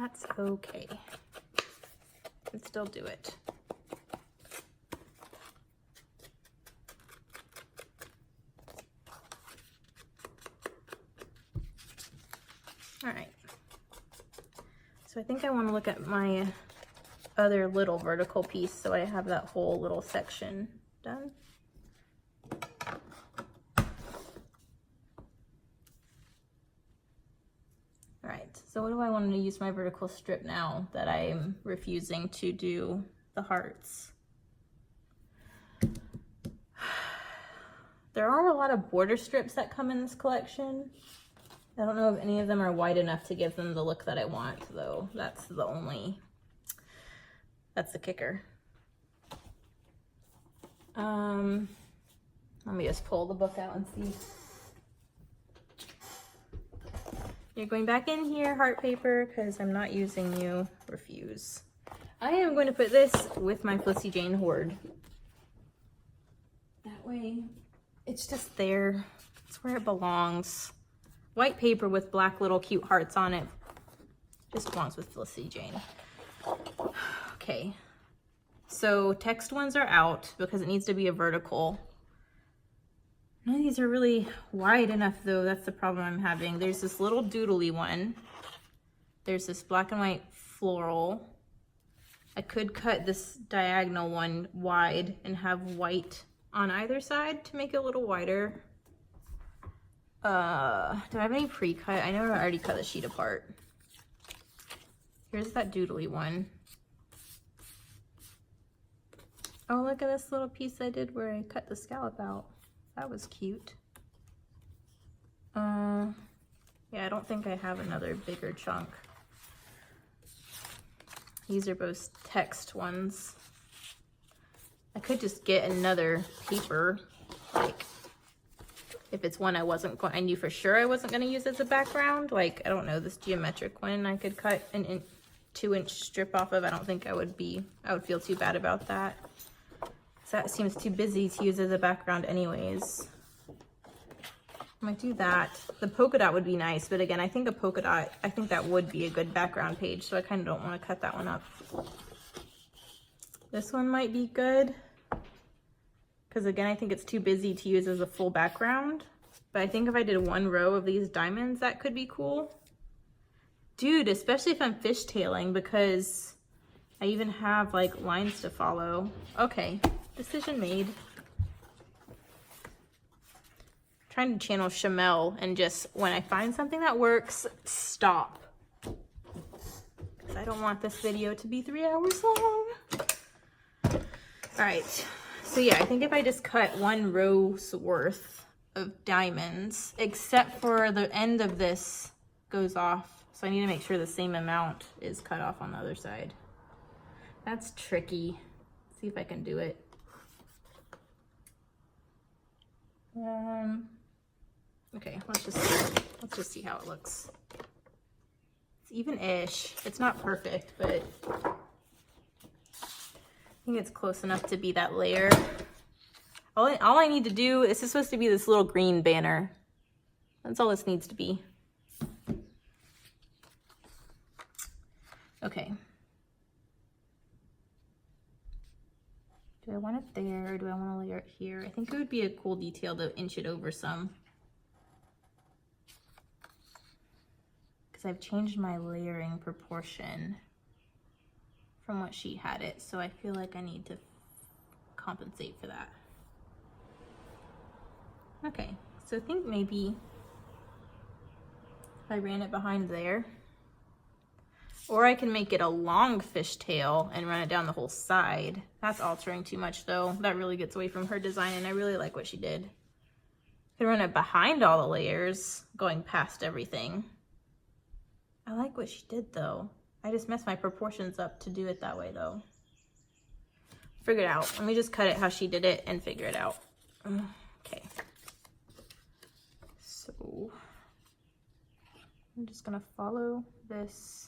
That's okay. Can still do it. All right. So I think I want to look at my other little vertical piece so I have that whole little section done. So what do I want to use my vertical strip now that I'm refusing to do the hearts? There are a lot of border strips that come in this collection. I don't know if any of them are wide enough to give them the look that I want, though. That's the kicker. Let me just pull the book out and see. You're going back in here, heart paper, because I'm not using you. Refuse. I am going to put this with my Felicity Jane hoard. That way, it's just there. It's where it belongs. White paper with black little cute hearts on it. Just belongs with Felicity Jane. Okay. So text ones are out because it needs to be a vertical. None of these are really wide enough though. That's the problem I'm having. There's this little doodly one. There's this black and white floral. I could cut this diagonal one wide and have white on either side to make it a little wider. Do I have any pre-cut? I know I already cut the sheet apart. Here's that doodly one. Oh, look at this little piece I did where I cut the scallop out. That was cute. Yeah, I don't think I have another bigger chunk. These are both text ones. I could just get another paper, like if it's one I knew for sure I wasn't going to use as a background. Like, I don't know, this geometric one I could cut an 2-inch strip off of. I don't think I would feel too bad about that. That seems too busy to use as a background anyways. I might do that. The polka dot would be nice, but again, I think a polka dot, I think that would be a good background page, so I kind of don't want to cut that one up. This one might be good, because again, I think it's too busy to use as a full background, but I think if I did one row of these diamonds, that could be cool. Dude, especially if I'm fishtailing, because I even have like lines to follow. Okay. Decision made. Trying to channel Shamel and just when I find something that works, stop. Because I don't want this video to be 3 hours long. All right. So yeah, I think if I just cut one row's worth of diamonds, except for the end of this goes off. So I need to make sure the same amount is cut off on the other side. That's tricky. See if I can do it. Okay, let's just see how it looks. It's even-ish. It's not perfect, but I think it's close enough to be that layer. All I need to do, this is supposed to be this little green banner. That's all this needs to be. Okay. Do I want it there? Do I want to layer it here? I think it would be a cool detail to inch it over some. Because I've changed my layering proportion from what she had it. So I feel like I need to compensate for that. Okay, so I think maybe if I ran it behind there. Or I can make it a long fishtail and run it down the whole side. That's altering too much though. That really gets away from her design and I really like what she did. I can run it behind all the layers, going past everything. I like what she did though. I just messed my proportions up to do it that way though. Figure it out. Let me just cut it how she did it and figure it out. Okay. So I'm just gonna follow this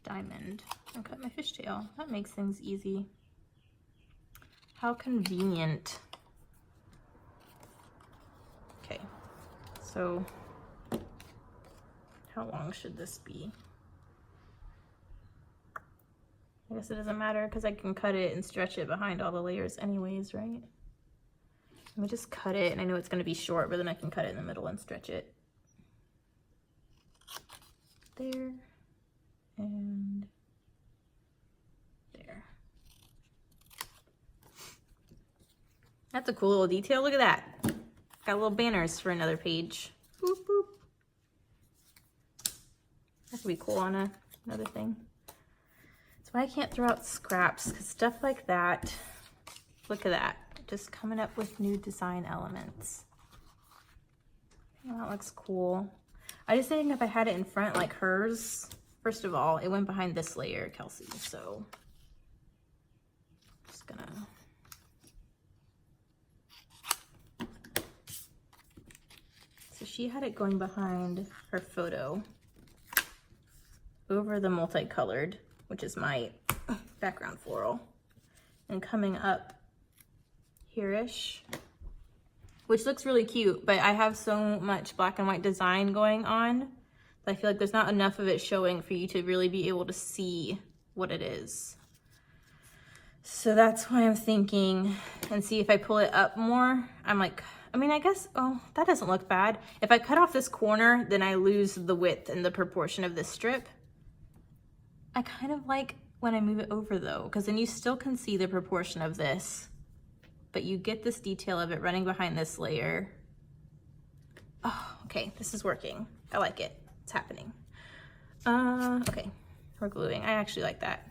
diamond and cut my fishtail. That makes things easy. How convenient. Okay, so how long should this be? I guess it doesn't matter because I can cut it and stretch it behind all the layers anyways, right? Let me just cut it, and I know it's going to be short, but then I can cut it in the middle and stretch it. There. And there. That's a cool little detail. Look at that. Got little banners for another page. Boop, boop. That could be cool on another thing. That's why I can't throw out scraps, because stuff like that, look at that. Just coming up with new design elements. Oh, that looks cool. I just think if I had it in front like hers, first of all, it went behind this layer, Kelsey, so just gonna she had it going behind her photo over the multicolored, which is my background floral, and coming up here-ish, which looks really cute, but I have so much black and white design going on that I feel like there's not enough of it showing for you to really be able to see what it is. So that's why I'm thinking, and see if I pull it up more, I'm like, I mean, I guess, oh, that doesn't look bad. If I cut off this corner, then I lose the width and the proportion of this strip. I kind of like when I move it over though, because then you still can see the proportion of this, but you get this detail of it running behind this layer. Oh, okay, this is working. I like it, it's happening. Okay, we're gluing. I actually like that.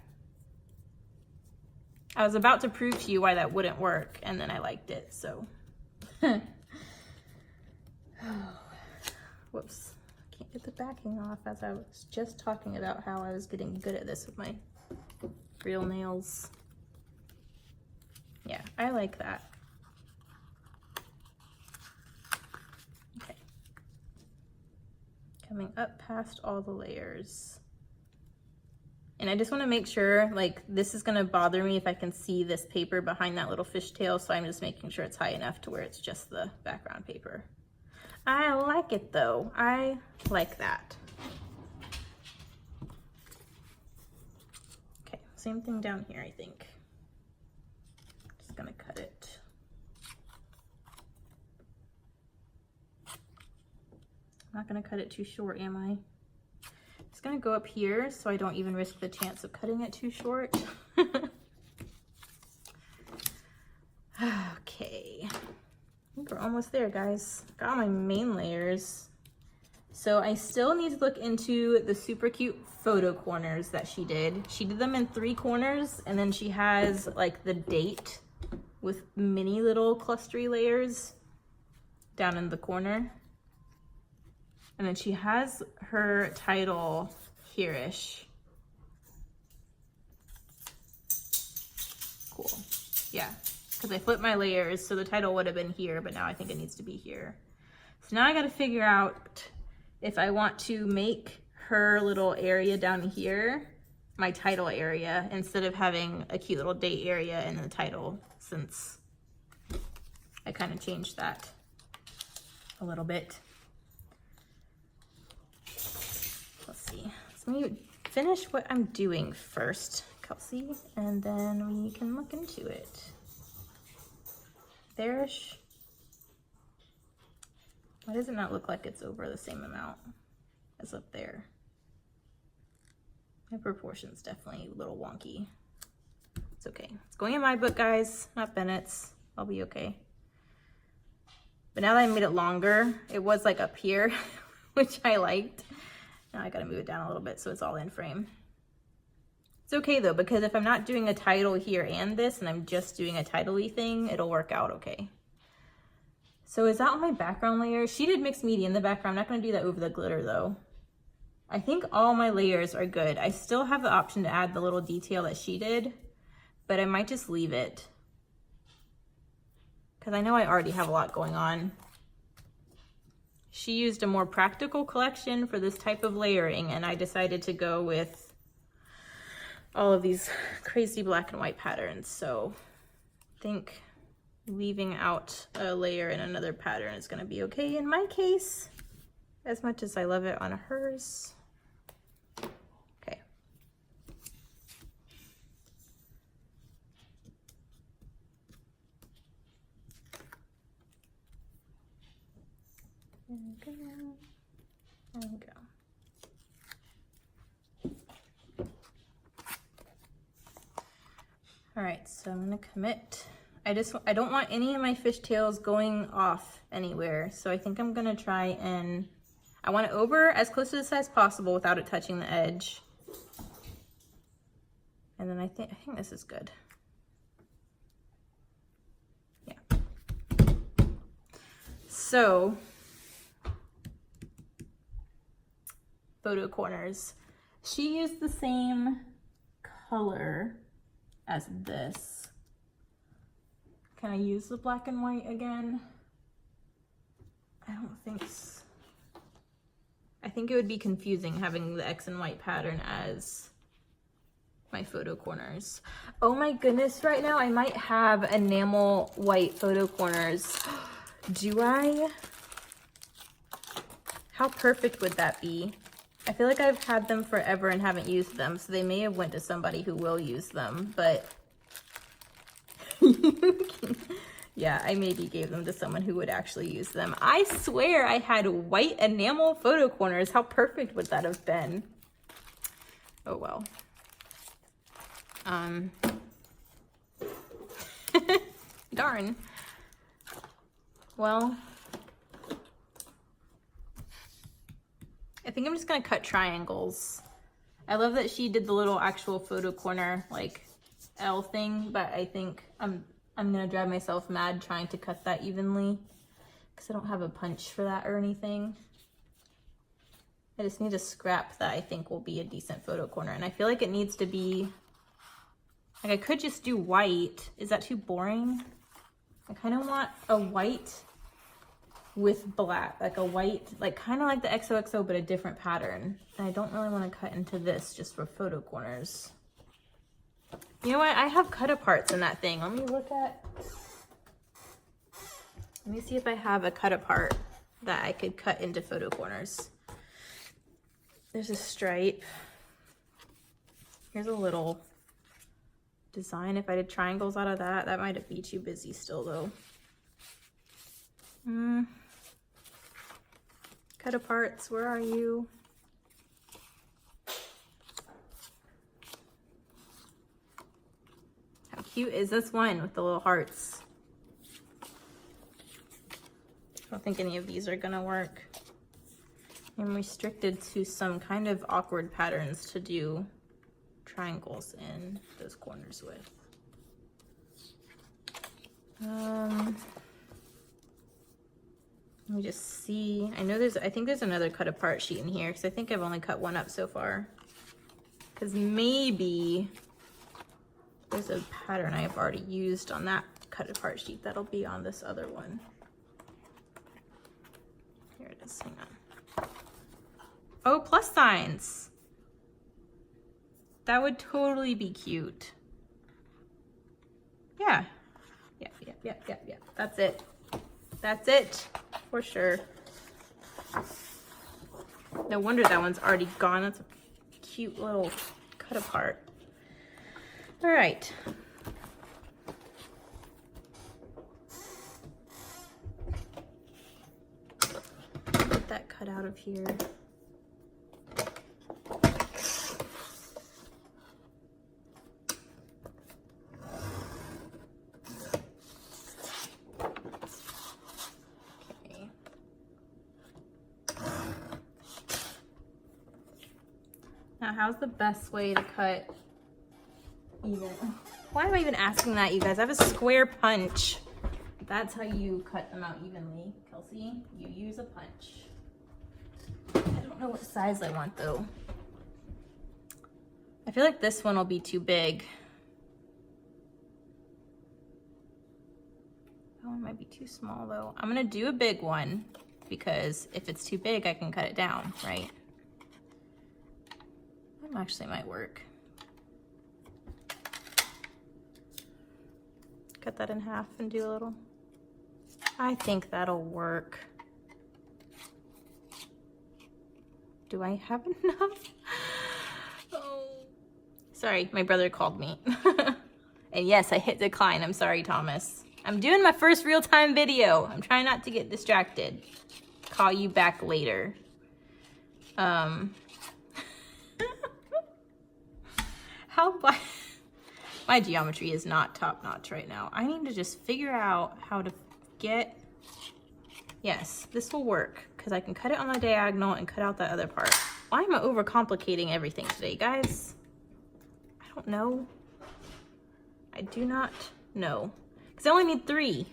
I was about to prove to you why that wouldn't work, and then I liked it, so. Whoops, I can't get the backing off as I was just talking about how I was getting good at this with my real nails. Yeah, I like that. Okay. Coming up past all the layers. And I just want to make sure, like, this is going to bother me if I can see this paper behind that little fishtail, so I'm just making sure it's high enough to where it's just the background paper. I like it though. I like that. Okay, same thing down here, I think. Just gonna cut it. I'm not gonna cut it too short, am I? It's gonna go up here so I don't even risk the chance of cutting it too short. Okay, I think we're almost there, guys. Got all my main layers. So I still need to look into the super cute photo corners that she did. She did them in 3 corners, and then she has like the date with mini little clustery layers down in the corner. And then she has her title here-ish. Cool, yeah. Because I flipped my layers, so the title would have been here, but now I think it needs to be here. So now I gotta figure out if I want to make her little area down here my title area instead of having a cute little date area in the title, since I kind of changed that a little bit. Let's see. So let me finish what I'm doing first, Kelsey, and then we can look into it. There-ish. Why does it not look like it's over the same amount as up there? My proportion's definitely a little wonky. It's okay. It's going in my book, guys, not Bennett's. I'll be okay. But now that I made it longer, it was like up here, which I liked. Now I gotta move it down a little bit so it's all in frame. It's okay though, because if I'm not doing a title here and this, and I'm just doing a title-y thing, it'll work out okay. So is that on my background layer? She did mixed media in the background. I'm not gonna do that over the glitter though. I think all my layers are good. I still have the option to add the little detail that she did, but I might just leave it, because I know I already have a lot going on. She used a more practical collection for this type of layering, and I decided to go with all of these crazy black and white patterns. So I think leaving out a layer in another pattern is gonna be okay in my case, as much as I love it on hers. Okay. There we go. There we go. All right, so I'm gonna commit. I don't want any of my fishtails going off anywhere. So I think I'm gonna try and, I want it over as close to the size possible without it touching the edge. And then I think this is good. Yeah. So, photo corners. She used the same color as this. Can I use the black and white again? I don't think so. I think it would be confusing having the X and white pattern as my photo corners. Oh my goodness, right now I might have enamel white photo corners. Do I? How perfect would that be? I feel like I've had them forever and haven't used them, so they may have went to somebody who will use them, but yeah, I maybe gave them to someone who would actually use them. I swear I had white enamel photo corners. How perfect would that have been? Oh well. Darn. Well, I think I'm just gonna cut triangles. I love that she did the little actual photo corner like L thing, but I think I'm gonna drive myself mad trying to cut that evenly because I don't have a punch for that or anything. I just need a scrap that I think will be a decent photo corner, and I feel like it needs to be, like, I could just do white. Is that too boring? I kind of want a white with black, like a white, like kind of like the XOXO, but a different pattern. And I don't really want to cut into this just for photo corners. You know what? I have cut aparts in that thing. Let me see if I have a cut apart that I could cut into photo corners. There's a stripe. Here's a little design. If I did triangles out of that, that might be too busy still though. Cut aparts, where are you? How cute is this one with the little hearts? I don't think any of these are gonna work. I'm restricted to some kind of awkward patterns to do triangles in those corners with. Let me just see. I think there's another cut apart sheet in here because I think I've only cut one up so far. Because maybe there's a pattern I have already used on that cut apart sheet that'll be on this other one. Here it is, hang on. Oh, plus signs. That would totally be cute. Yeah. Yeah. That's it. That's it, for sure. No wonder that one's already gone. That's a cute little cut apart. All right. Get that cut out of here. Now, how's the best way to cut even? Why am I even asking that, you guys? I have a square punch. That's how you cut them out evenly, Kelsey. You use a punch. I don't know what size I want, though. I feel like this one will be too big. That one might be too small, though. I'm gonna do a big one because if it's too big, I can cut it down, right? Actually might work. Cut that in half and do a little. I think that'll work. Do I have enough? Oh. Sorry, my brother called me. And yes, I hit decline. I'm sorry, Thomas. I'm doing my first real-time video. I'm trying not to get distracted. call you back later. My geometry is not top notch right now. I need to just figure out how to get, yes, this will work because I can cut it on the diagonal and cut out that other part. Why am I overcomplicating everything today, guys? I don't know. I do not know. Because I only need 3.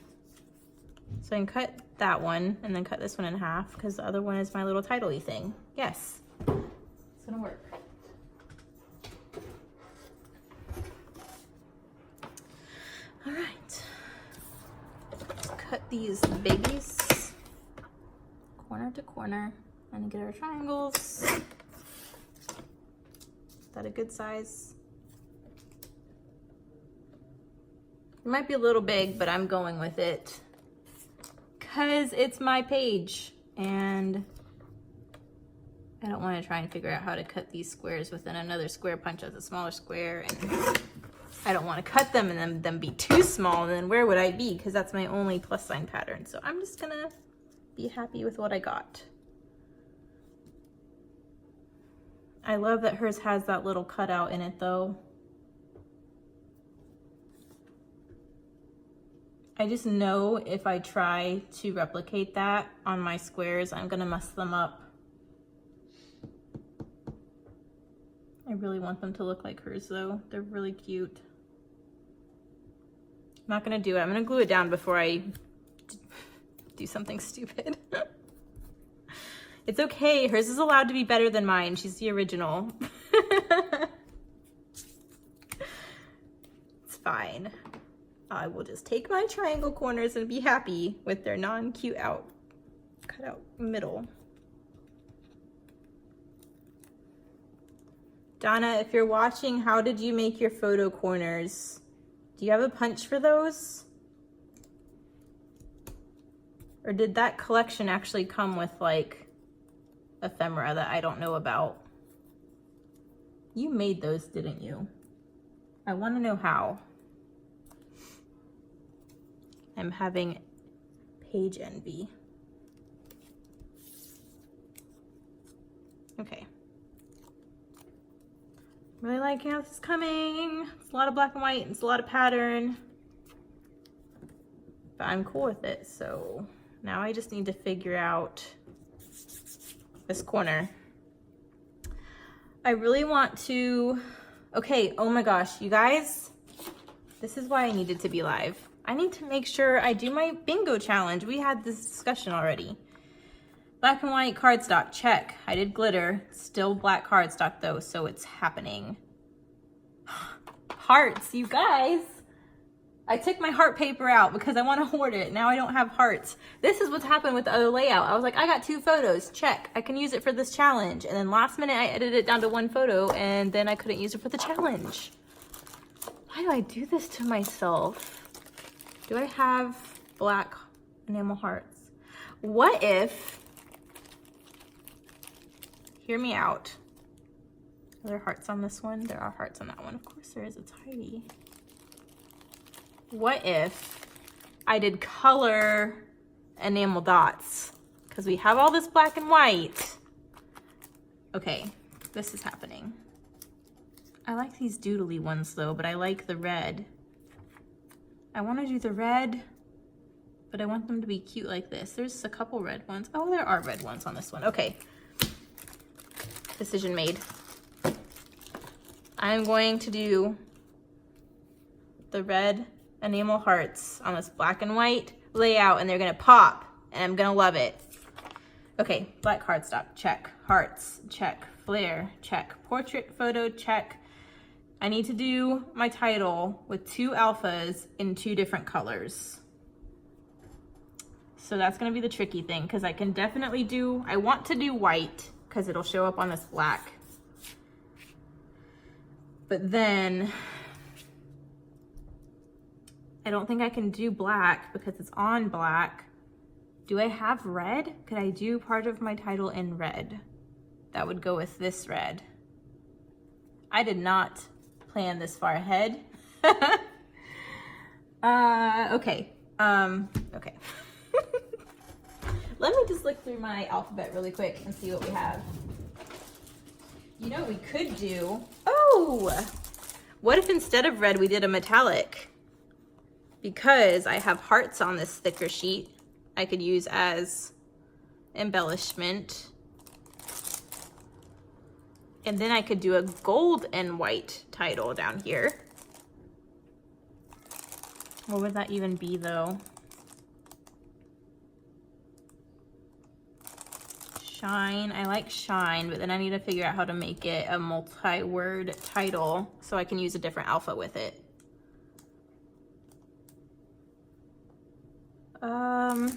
So I can cut that one and then cut this one in half because the other one is my little title-y thing. Yes, it's gonna work. All right, let's cut these babies corner to corner and get our triangles. Is that a good size? It might be a little big, but I'm going with it because it's my page and I don't want to try and figure out how to cut these squares within another square punch as a smaller square, and I don't want to cut them and then them be too small, and then where would I be? Because that's my only plus sign pattern. So I'm just gonna be happy with what I got. I love that hers has that little cutout in it though. I just know if I try to replicate that on my squares, I'm gonna mess them up. I really want them to look like hers though. They're really cute. I'm not gonna do it. I'm gonna glue it down before I do something stupid. It's okay. Hers is allowed to be better than mine. She's the original. It's fine. I will just take my triangle corners and be happy with their non-cute cut out middle. Donna, if you're watching, how did you make your photo corners? Do you have a punch for those? Or did that collection actually come with like ephemera that I don't know about? You made those, didn't you? I want to know how. I'm having page envy. Okay. Really liking how this is coming. It's a lot of black and white and it's a lot of pattern. But I'm cool with it, so now I just need to figure out this corner. I really want to, okay, oh my gosh, you guys, this is why I needed to be live. I need to make sure I do my bingo challenge. We had this discussion already. Black and white cardstock, check. I did glitter, still black cardstock though, so it's happening. Hearts, you guys. I took my heart paper out because I want to hoard it. Now I don't have hearts. This is what's happened with the other layout. I was like, I got 2 photos, check. I can use it for this challenge. And then last minute I edited it down to 1 photo and then I couldn't use it for the challenge. Why do I do this to myself? Do I have black enamel hearts? What if, hear me out. Are there hearts on this one? There are hearts on that one. Of course there is, it's Heidi. What if I did color enamel dots? Because we have all this black and white. Okay, this is happening. I like these doodly ones though, but I like the red. I want to do the red, but I want them to be cute like this. There's a couple red ones. Oh, there are red ones on this one. Okay. Decision made. I'm going to do the red enamel hearts on this black and white layout, and they're gonna pop, and I'm gonna love it. Okay, black cardstock, check. Hearts, check. Flare, check. Portrait photo, check. I need to do my title with 2 alphas in 2 different colors. So that's gonna be the tricky thing, because I can definitely do, I want to do white, because it'll show up on this black. But then, I don't think I can do black because it's on black. Do I have red? Could I do part of my title in red? That would go with this red. I did not plan this far ahead. Okay. Okay. Let me just look through my alphabet really quick and see what we have. You know what we could do? Oh, what if instead of red we did a metallic? Because I have hearts on this thicker sheet, I could use as embellishment. And then I could do a gold and white title down here. What would that even be though? Shine, I like shine, but then I need to figure out how to make it a multi-word title so I can use a different alpha with it. I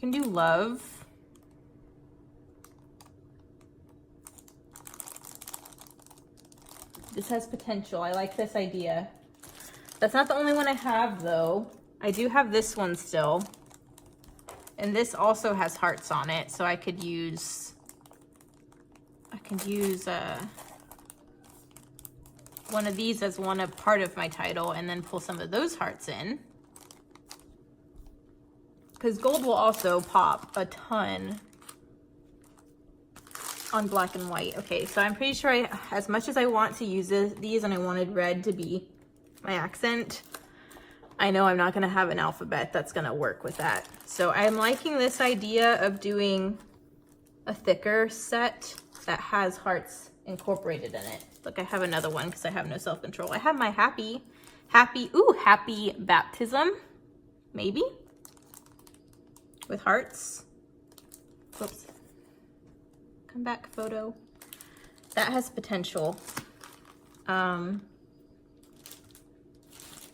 can do love. This has potential. I like this idea. That's not the only one I have though. I do have this one still. And this also has hearts on it, so I could use one of these as a part of my title and then pull some of those hearts in. Because gold will also pop a ton on black and white. Okay, so I'm pretty sure as much as I want to use these and I wanted red to be my accent, I know I'm not gonna have an alphabet that's gonna work with that. So I'm liking this idea of doing a thicker set that has hearts incorporated in it. Look, I have another one because I have no self-control. I have my happy baptism, maybe, with hearts. Whoops. Come back, photo. That has potential.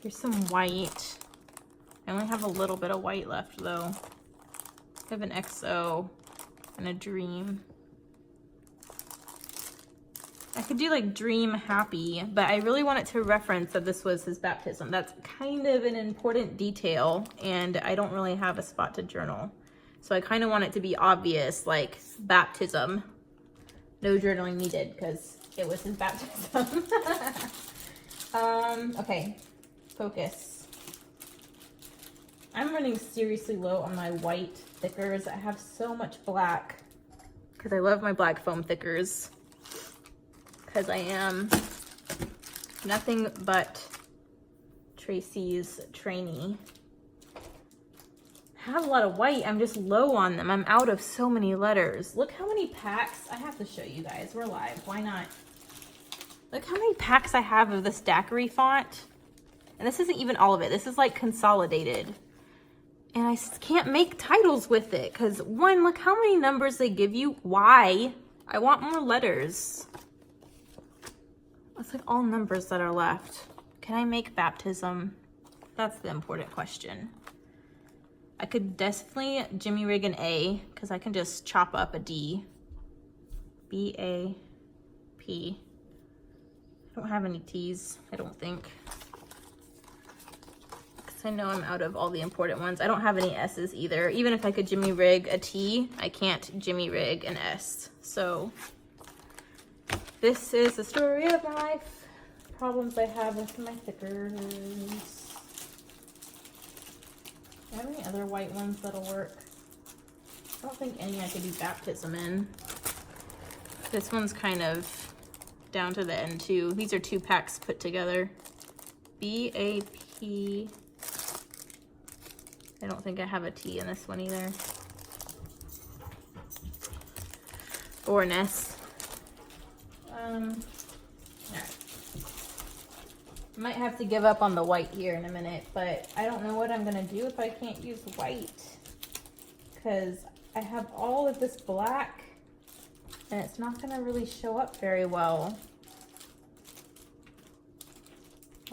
Here's some white. I only have a little bit of white left though. I have an XO and a dream. I could do like dream happy, but I really want it to reference that this was his baptism. That's kind of an important detail and I don't really have a spot to journal. So I kind of want it to be obvious, like baptism. No journaling needed because it was his baptism. Okay, focus. I'm running seriously low on my white thickers. I have so much black because I love my black foam thickers because I am nothing but Tracy's trainee. I have a lot of white. I'm just low on them. I'm out of so many letters. Look how many packs. I have to show you guys. We're live. Why not? Look how many packs I have of this daiquiri font. And this isn't even all of it. This is like consolidated. And I can't make titles with it because one, look how many numbers they give you. Why? I want more letters. It's like all numbers that are left. Can I make baptism? That's the important question. I could definitely Jimmy rig an A because I can just chop up a D. B-A-P. I don't have any T's, I don't think. Because I know I'm out of all the important ones. I don't have any S's either. Even if I could Jimmy rig a T, I can't Jimmy rig an S. So this is the story of my life. Problems I have with my thickers. Do I have any other white ones that'll work? I don't think any I could do baptism in. This one's kind of down to the end too. These are 2 packs put together. B-A-P. I don't think I have a T in this one either. Or an S. Alright. Might have to give up on the white here in a minute, but I don't know what I'm gonna do if I can't use white. Because I have all of this black and it's not gonna really show up very well.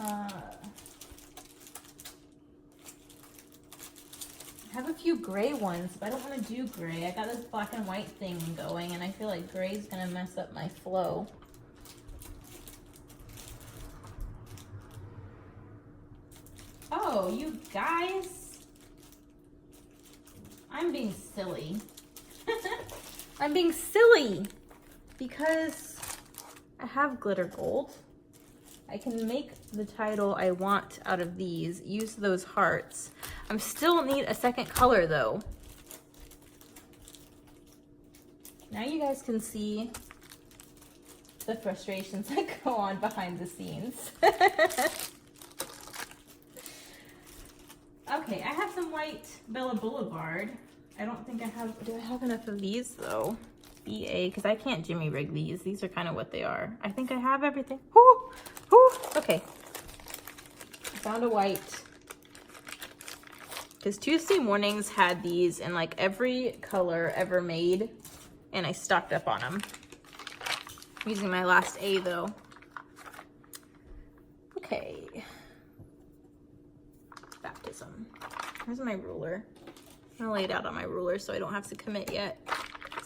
I have a few gray ones, but I don't want to do gray. I got this black and white thing going and I feel like gray is gonna mess up my flow. Oh, you guys. I'm being silly. I'm being silly because I have glitter gold. I can make the title I want out of these, use those hearts. I still need a second color though. now you guys can see the frustrations that go on behind the scenes. Okay, I have some white Bella Boulevard. I don't think I have, do I have enough of these though? BA, because I can't Jimmy rig these. These are kind of what they are. I think I have everything. Woo! Woo! Okay. I found a white. Because Tuesday Mornings had these in like every color ever made, and I stocked up on them. I'm using my last A though. Okay. Baptism. Where's my ruler? I'm gonna lay it out on my ruler so I don't have to commit yet.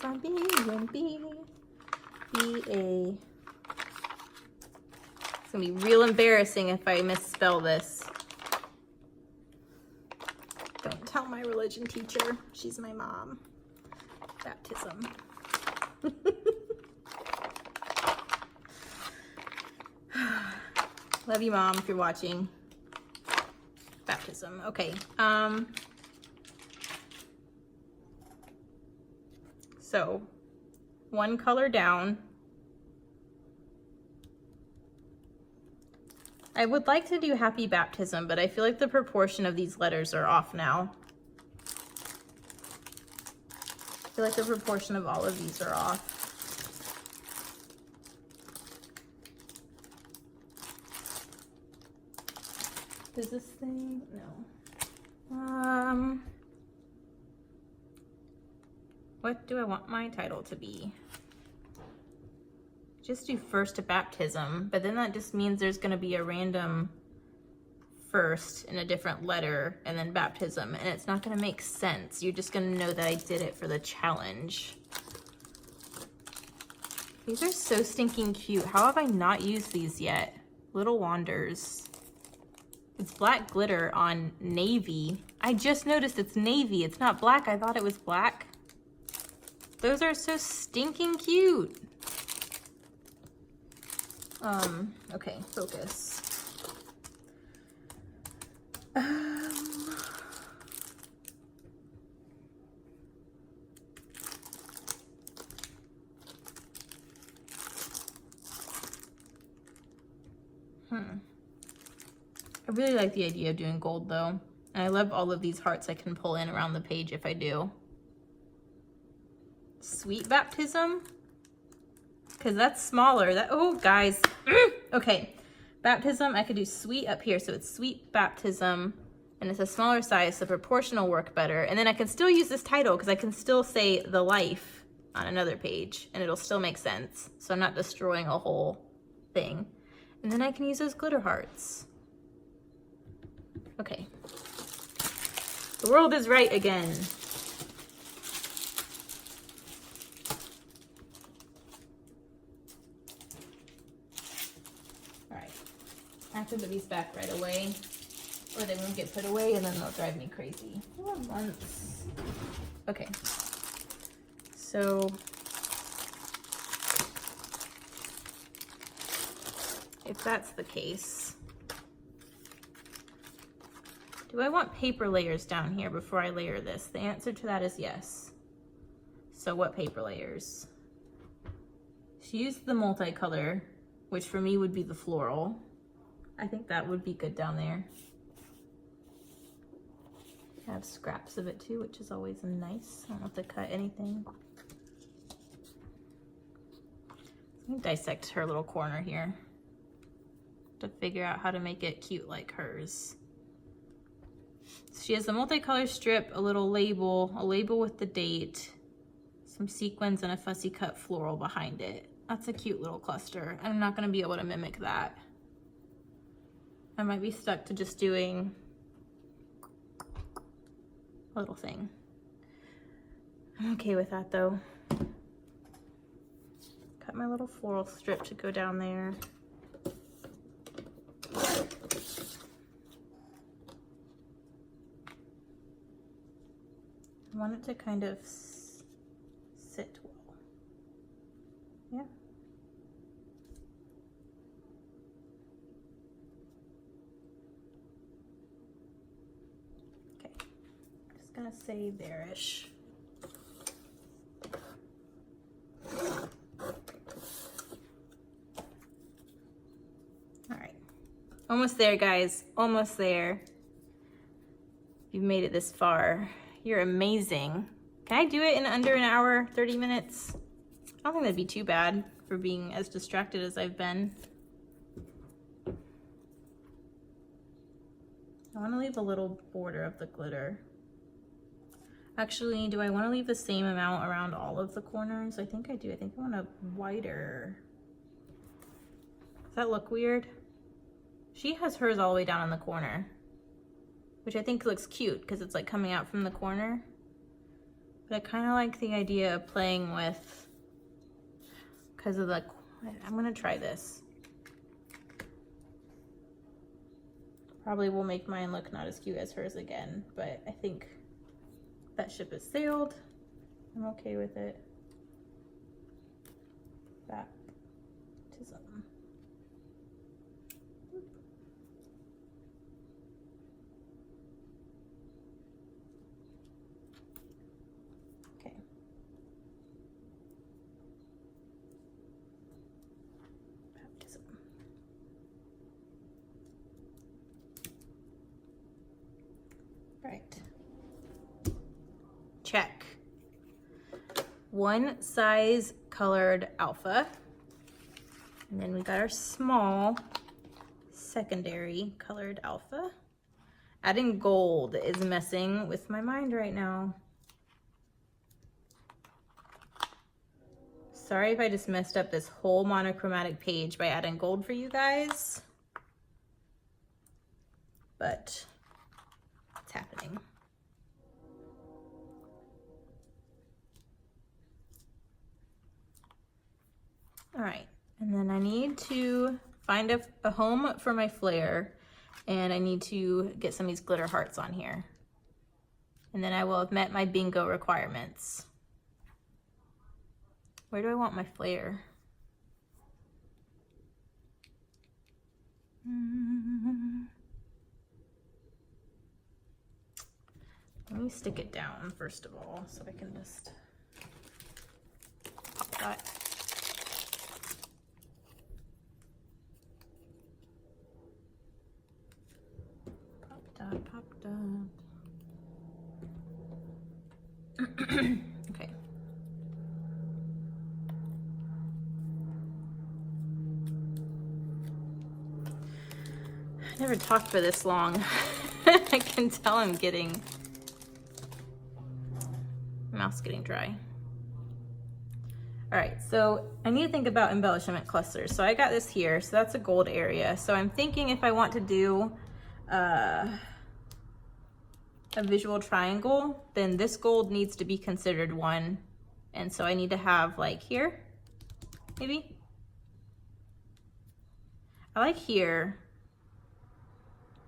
So I'm B and B, B-A. It's gonna be real embarrassing if I misspell this. Don't tell my religion teacher. She's my mom. Baptism. Love you, Mom, if you're watching. Baptism. Okay. So, one color down. I would like to do Happy Baptism, but I feel like the proportion of these letters are off now. I feel like the proportion of all of these are off. Does this thing? No. What do I want my title to be? Just do first to baptism, but then that just means there's gonna be a random first in a different letter and then baptism, and it's not gonna make sense. You're just gonna know that I did it for the challenge. These are so stinking cute. How have I not used these yet? Little Wanders. It's black glitter on navy. I just noticed it's navy. It's not black. I thought it was black. Those are so stinking cute. Okay, focus. I really like the idea of doing gold though. And I love all of these hearts I can pull in around the page if I do. Sweet Baptism? Because that's smaller. That, oh, guys. Okay. Baptism, I could do sweet up here. So it's Sweet Baptism. And it's a smaller size, so proportion will work better. And then I can still use this title because I can still say the life on another page. And it'll still make sense. So I'm not destroying a whole thing. And then I can use those glitter hearts. Okay. The world is right again. All right. I have to put these back right away, or they won't get put away and then they'll drive me crazy. 4 months. Okay. So if that's the case, do I want paper layers down here before I layer this? The answer to that is yes. So what paper layers? She used the multicolor, which for me would be the floral. I think that would be good down there. I have scraps of it too, which is always nice. I don't have to cut anything. Let me dissect her little corner here to figure out how to make it cute like hers. She has a multicolor strip, a little label, a label with the date, some sequins, and a fussy cut floral behind it. That's a cute little cluster. I'm not gonna be able to mimic that. I might be stuck to just doing a little thing. I'm okay with that though. Cut my little floral strip to go down there. I want it to kind of sit well. Yeah. Okay. Just gonna say there-ish. Almost there, guys. Almost there. You've made it this far. You're amazing. Can I do it in under an hour, 30 minutes? I don't think that'd be too bad for being as distracted as I've been. I want to leave a little border of the glitter. Actually, do I want to leave the same amount around all of the corners? I think I do. I think I want a wider. Does that look weird? She has hers all the way down in the corner, which I think looks cute because it's like coming out from the corner. But I kind of like the idea of playing with, because of the, I'm gonna try this. Probably will make mine look not as cute as hers again, but I think that ship has sailed. I'm okay with it. Baptism. Okay. Baptism. Right. Check. One size colored alpha. And then we got our small secondary colored alpha. Adding gold is messing with my mind right now. Sorry if I just messed up this whole monochromatic page by adding gold for you guys. But it's happening. All right, and then I need to find a home for my flare, and I need to get some of these glitter hearts on here. And then I will have met my bingo requirements. Where do I want my flare? Let me stick it down first of all, so I can just pop that. Popped up. Okay. I never talked for this long. I can tell I'm getting, mouth's getting dry. All right, so I need to think about embellishment clusters. So I got this here, so that's a gold area. So I'm thinking if I want to do a visual triangle, then this gold needs to be considered one. And so I need to have like here, maybe. I like here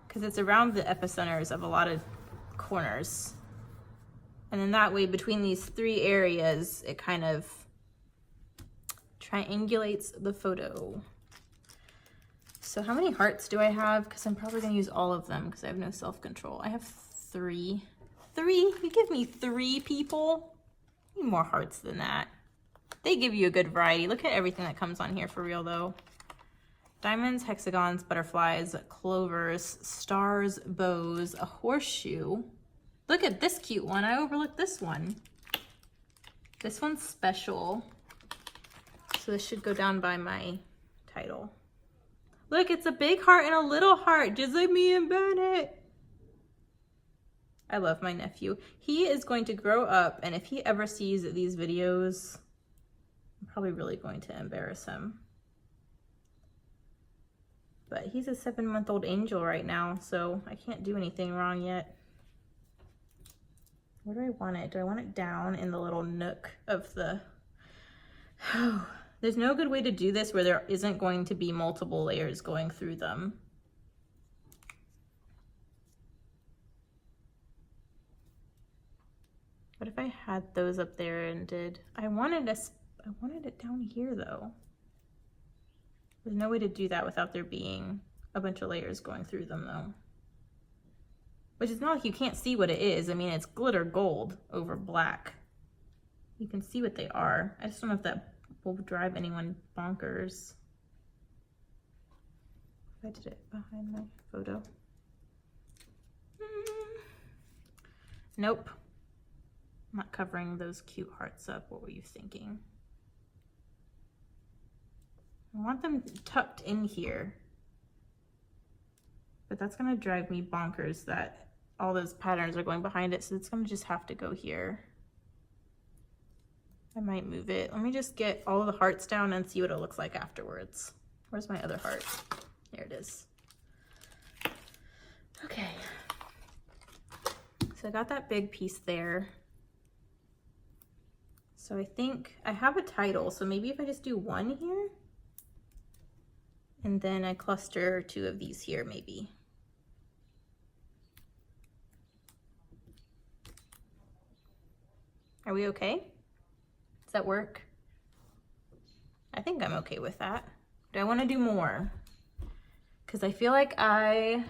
because it's around the epicenters of a lot of corners. And then that way between these three areas, it kind of triangulates the photo. So how many hearts do I have? Because I'm probably gonna use all of them because I have no self-control. I have three. You give me 3 people? I need more hearts than that. They give you a good variety. Look at everything that comes on here for real though. Diamonds, hexagons, butterflies, clovers, stars, bows, a horseshoe. Look at this cute one. I overlooked this one. This one's special. So this should go down by my title. Look, it's a big heart and a little heart, just like me and Bennett. I love my nephew. He is going to grow up, and if he ever sees these videos, I'm probably really going to embarrass him. But he's a 7-month-old angel right now, so I can't do anything wrong yet. Where do I want it? Do I want it down in the little nook of the... Oh, there's no good way to do this where there isn't going to be multiple layers going through them. What if I had those up there and did... I wanted it down here though. There's no way to do that without there being a bunch of layers going through them though. Which is not like you can't see what it is. I mean, it's glitter gold over black. You can see what they are. I just don't know if that will drive anyone bonkers. If I did it behind my photo. Nope. I'm not covering those cute hearts up. What were you thinking? I want them tucked in here. But that's gonna drive me bonkers that all those patterns are going behind it, so it's gonna just have to go here. I might move it. Let me just get all of the hearts down and see what it looks like afterwards. Where's my other heart? There it is. Okay. So I got that big piece there. So I think I have a title, so maybe if I just do one here, and then I cluster two of these here maybe. Are we okay? Does that work? I think I'm okay with that. Do I want to do more? Because I feel like I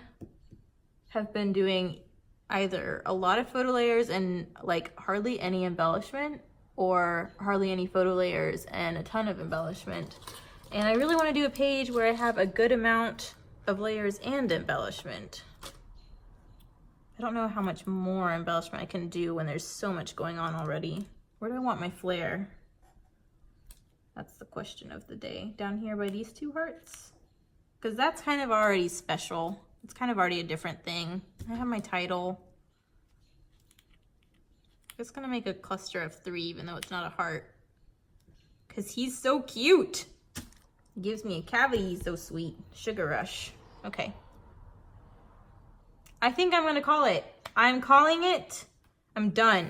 have been doing either a lot of photo layers and like hardly any embellishment, or hardly any photo layers and a ton of embellishment. And I really want to do a page where I have a good amount of layers and embellishment. I don't know how much more embellishment I can do when there's so much going on already. Where do I want my flare? That's the question of the day. Down here by these two hearts? Because that's kind of already special. It's kind of already a different thing. I have my title. I'm just gonna make a cluster of 3 even though it's not a heart. Because he's so cute. He gives me a cavity, he's so sweet. Sugar rush. Okay. I think I'm gonna call it. I'm calling it. I'm done.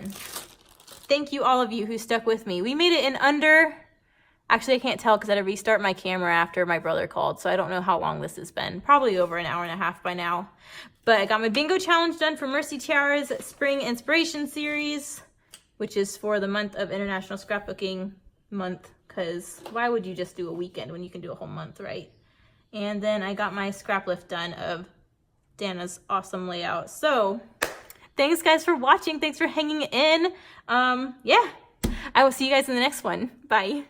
Thank you all of you who stuck with me. We made it in under, actually I can't tell because I had to restart my camera after my brother called, so I don't know how long this has been. Probably over an hour and a half by now. But I got my bingo challenge done for Mercy Tiara's Spring Inspiration Series, which is for the month of International Scrapbooking Month, because why would you just do a weekend when you can do a whole month, right? And then I got my Scraplift done of Danna's awesome layout. So thanks guys for watching. Thanks for hanging in. Yeah, I will see you guys in the next one. Bye.